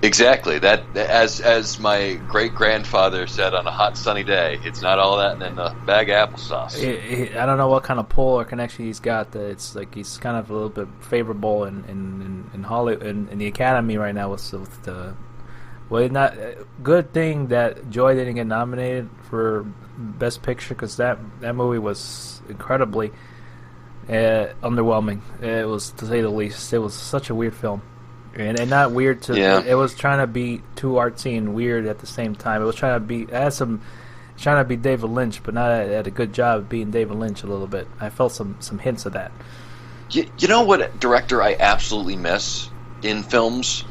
Exactly. That, as my great-grandfather said, on a hot sunny day, it's not all that in a bag of applesauce. I don't know what kind of pull or connection he's got. It's like he's kind of a little bit favorable in Hollywood, in the Academy right now with the. Well, not good thing that Joy didn't get nominated for Best Picture, because that movie was incredibly underwhelming. It was, to say the least. It was such a weird film. And not weird to. Yeah. It was trying to be too artsy and weird at the same time. It was trying to be trying to be David Lynch, but not at a good job of being David Lynch a little bit. I felt some hints of that. You know what director I absolutely miss in films?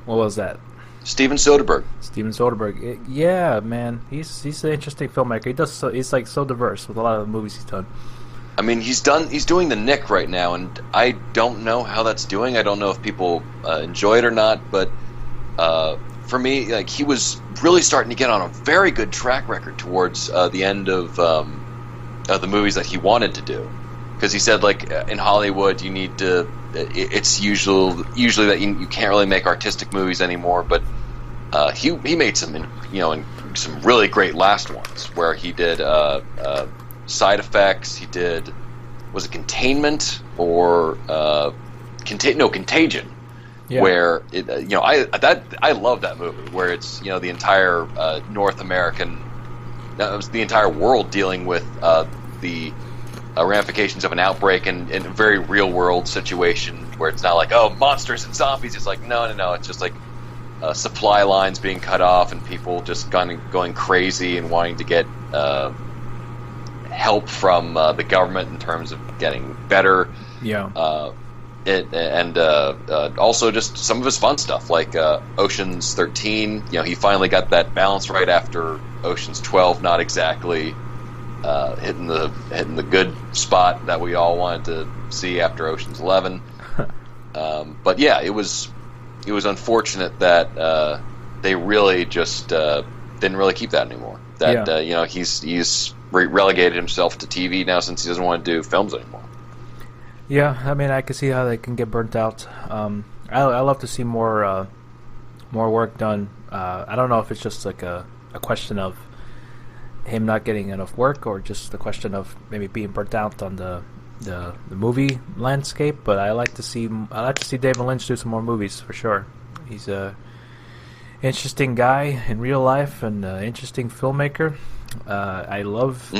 What was that? Steven Soderbergh. Yeah, man, he's an interesting filmmaker. He's like so diverse with a lot of the movies he's done. I mean, he's doing The Knick right now, and I don't know how that's doing. I don't know if people enjoy it or not, but for me, like, he was really starting to get on a very good track record towards the end of the movies that he wanted to do, because he said, like, in Hollywood, you need to. It's usually that you can't really make artistic movies anymore, but he made some some really great last ones where he did. Side Effects. He did, was it Containment or Contagion? Yeah. Where I love that movie where it's the entire North American, that was the entire world dealing with the ramifications of an outbreak and a very real world situation where it's not like, oh, monsters and zombies. It's like no, it's just like supply lines being cut off and people just going crazy and wanting to get help from the government in terms of getting better. Yeah. And also just some of his fun stuff, like Ocean's 13. He finally got that balance right after Ocean's 12, not exactly hitting the good spot that we all wanted to see after Ocean's 11. But yeah, it was unfortunate that they really just didn't really keep that anymore. That he's relegated himself to TV now since he doesn't want to do films anymore. Yeah, I mean, I can see how they can get burnt out. I love to see more work done. I don't know if it's just like a question of him not getting enough work, or just the question of maybe being burnt out on the movie landscape. But I like to see David Lynch do some more movies for sure. He's a interesting guy in real life and interesting filmmaker. I love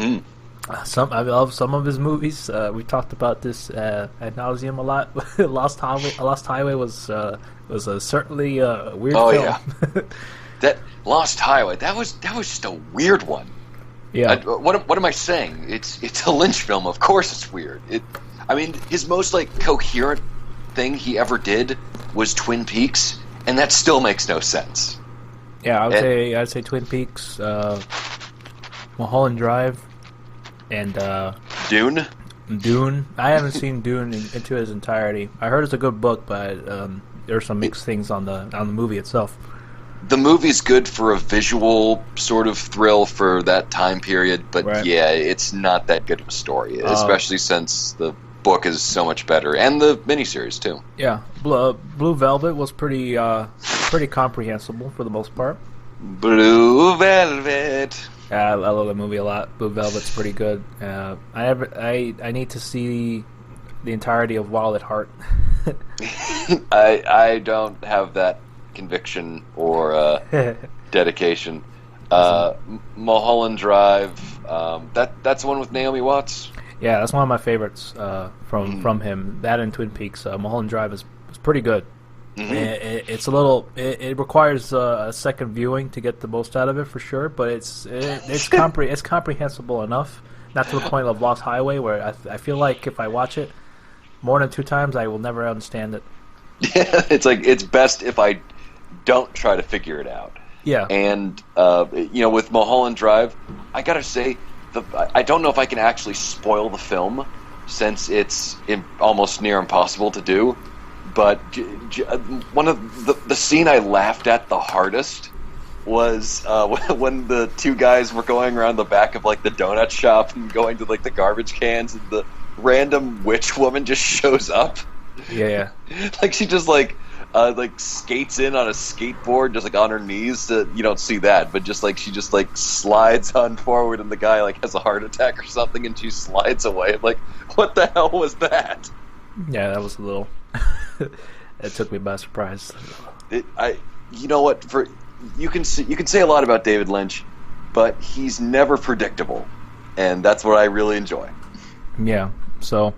some of his movies. We talked about this ad nauseum a lot. Lost Highway was certainly a weird film. Yeah. That Lost Highway, that was just a weird one. Yeah. What am I saying? It's a Lynch film. Of course it's weird. I mean, his most coherent thing he ever did was Twin Peaks, and that still makes no sense. Yeah, I'd say Twin Peaks, Mulholland Drive, and Dune. I haven't seen Dune into its entirety. I heard it's a good book, but there's some mixed things on the movie itself. the movie's good for a visual sort of thrill for that time period, but right. Yeah, it's not that good of a story, especially since the book is so much better, and the miniseries too. Yeah, Blue Velvet was pretty comprehensible for the most part. Blue Velvet. Yeah, I love that movie a lot. Blue Velvet's pretty good. I need to see the entirety of Wild at Heart. I don't have that conviction or dedication. Mulholland Drive. That's the one with Naomi Watts. Yeah, that's one of my favorites from him. That and Twin Peaks. Mulholland Drive is pretty good. Mm-hmm. It's a little. It requires a second viewing to get the most out of it for sure. But it's comprehensible enough. Not to the point of Lost Highway, where I feel like if I watch it more than 2 times, I will never understand it. Yeah, it's like it's best if I don't try to figure it out. Yeah, and with Mulholland Drive, I gotta say, I don't know if I can actually spoil the film, since it's almost near impossible to do. But one of the scene I laughed at the hardest was when the 2 guys were going around the back of like the donut shop and going to like the garbage cans, and the random witch woman just shows up. Yeah. Like she just like skates in on a skateboard, just like on her knees. You don't see that, but just like she just like slides on forward, and the guy like has a heart attack or something, and she slides away. I'm like, what the hell was that? Yeah, that was a little. It took me by surprise. You know what? You can say a lot about David Lynch, but he's never predictable, and that's what I really enjoy. Yeah. So.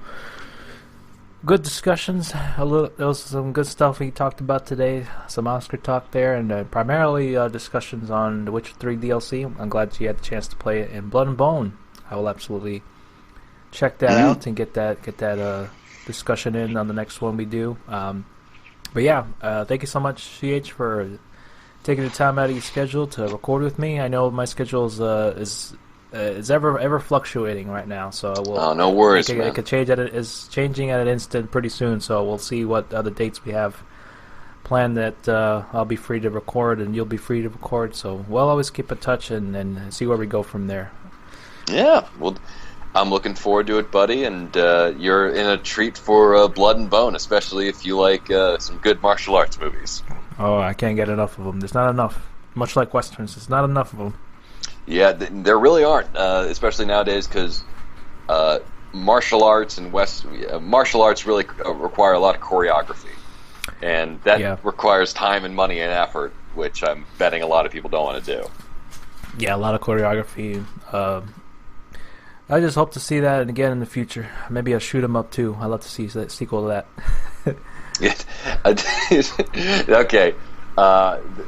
Good discussions. There was some good stuff we talked about today. Some Oscar talk there, and primarily discussions on The Witcher 3 DLC. I'm glad you had the chance to play it in Blood and Bone. I will absolutely check that out and get that discussion in on the next one we do. But yeah, thank you so much, CH, for taking the time out of your schedule to record with me. I know my schedule is ever fluctuating right now, so we'll. Oh, no worries, man. It could change is changing at an instant pretty soon. So we'll see what other dates we have planned that I'll be free to record and you'll be free to record. So we'll always keep in touch and see where we go from there. Yeah, well, I'm looking forward to it, buddy. And you're in a treat for Blood and Bone, especially if you like some good martial arts movies. Oh, I can't get enough of them. There's not enough. Much like westerns, there's not enough of them. Yeah, there really aren't, especially nowadays, because martial arts really require a lot of choreography, and that requires time and money and effort, which I'm betting a lot of people don't want to do. Yeah, a lot of choreography. I just hope to see that again in the future. Maybe a shoot 'em up too. I'd love to see that sequel to that. Okay,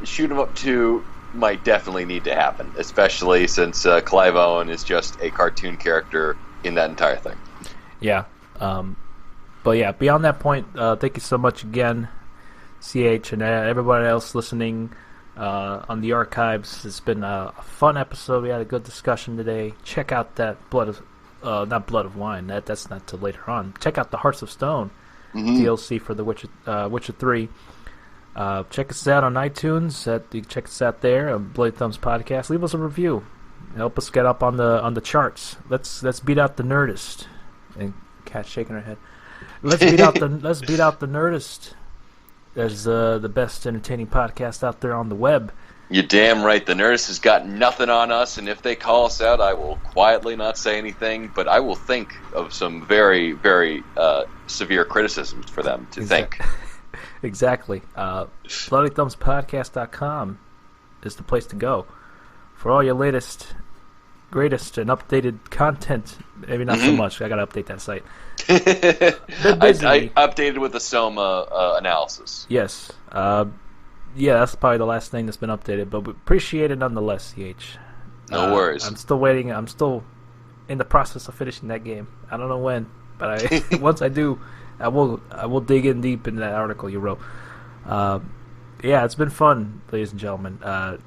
shoot 'em up 2 might definitely need to happen, especially since Clive Owen is just a cartoon character in that entire thing. Yeah. But yeah, beyond that point, thank you so much again, CH, and everybody else listening on the archives. It's been a fun episode. We had a good discussion today. Check out that not Blood of Wine. That's not till later on. Check out the Hearts of Stone DLC for the Witcher 3. Check us out on iTunes. You can check us out there on Bloody Thumbs Podcast. Leave us a review. Help us get up on the charts. Let's beat out the Nerdist. And Kat's shaking her head. Let's beat out the Nerdist as the best entertaining podcast out there on the web. You're damn right. The Nerdist has got nothing on us, and if they call us out, I will quietly not say anything, but I will think of some very, very severe criticisms for them to think. Exactly. BloodyThumbsPodcast.com is the place to go for all your latest, greatest, and updated content. Maybe not so much. I got to update that site. I updated with the Soma analysis. Yes. Yeah, that's probably the last thing that's been updated, but we appreciate it nonetheless, CH. No worries. I'm still waiting. I'm still in the process of finishing that game. I don't know when, but once I do, I will dig in deep in that article you wrote. Yeah, it's been fun, ladies and gentlemen.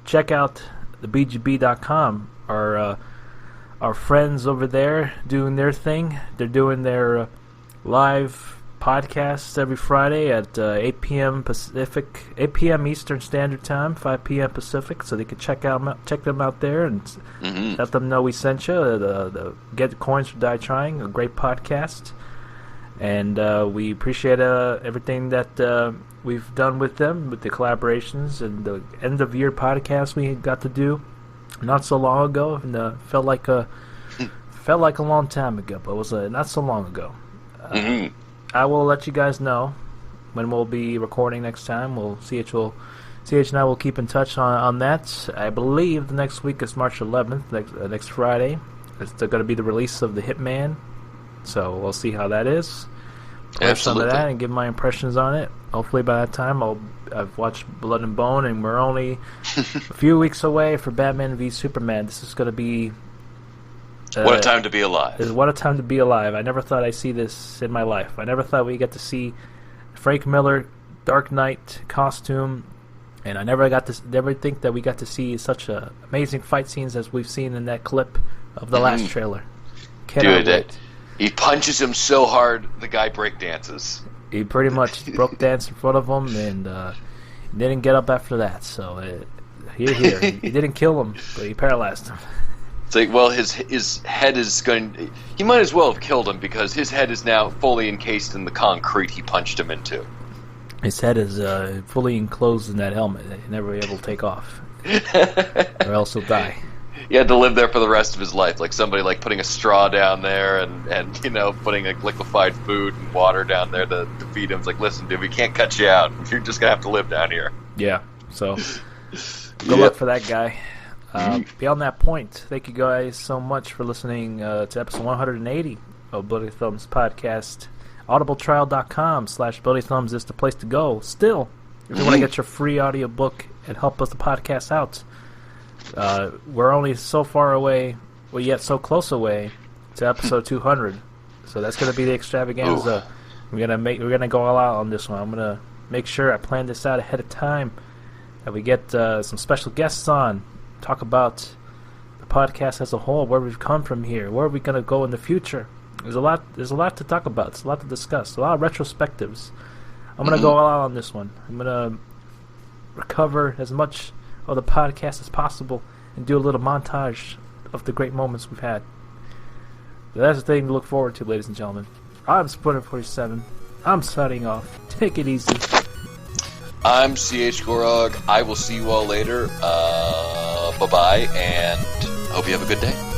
Check out the BGB.com. Our friends over there doing their thing. They're doing their live podcasts every Friday at 8 p.m. Pacific, 8 p.m. Eastern Standard Time, 5 p.m. Pacific, so they can check them out there and let them know we sent you. The Get Coins or Die Trying, a great podcast, and we appreciate everything that we've done with them, with the collaborations and the end of year podcast we got to do not so long ago, and felt like a long time ago, but it was not so long ago. I will let you guys know when we'll be recording next time. CH and I will keep in touch on that. I believe the next week is March 11th, next Friday. It's going to be the release of The Hitman, so we'll see how that is. Play some of that and give my impressions on it. Hopefully by that time I've watched Blood and Bone, and we're only a few weeks away for Batman v Superman. This is going to be... what a time to be alive. What a time to be alive. I never thought I'd see this in my life. I never thought we'd get to see Frank Miller Dark Knight costume, and I never think that we got to see such amazing fight scenes as we've seen in that clip of the last trailer. Dude, he punches him so hard the guy breakdances. He pretty much broke dance in front of him, and didn't get up after that. So here. He didn't kill him, but he paralyzed him. It's like, well, his head is going... He might as well have killed him, because his head is now fully encased in the concrete he punched him into. His head is fully enclosed in that helmet. He'll never be able to take off. Or else he'll die. He had to live there for the rest of his life. Like somebody putting a straw down there and putting liquefied food and water down there to feed him. It's like, listen, dude, we can't cut you out. You're just going to have to live down here. Yeah, so good luck for that guy. Beyond that point, thank you guys so much for listening to episode 180 of Bloody Thumbs podcast. audibletrial.com/Bloody Thumbs is the place to go. Still, if you want to get your free audiobook and help us the podcast out, we're only so far away, yet so close away to episode 200. So that's going to be the extravaganza. We're gonna go all out on this one. I'm gonna make sure I plan this out ahead of time, that we get some special guests on. Talk about the podcast as a whole, where we've come from here, where are we going to go in the future. There's a lot to talk about. There's a lot to discuss. A lot of retrospectives. I'm going to go all out on this one. I'm going to recover as much of the podcast as possible and do a little montage of the great moments we've had. So that's the thing to look forward to, ladies and gentlemen. I'm Splinter47. I'm signing off. Take it easy. I'm CH Gorog. I will see you all later. Bye-bye, and hope you have a good day.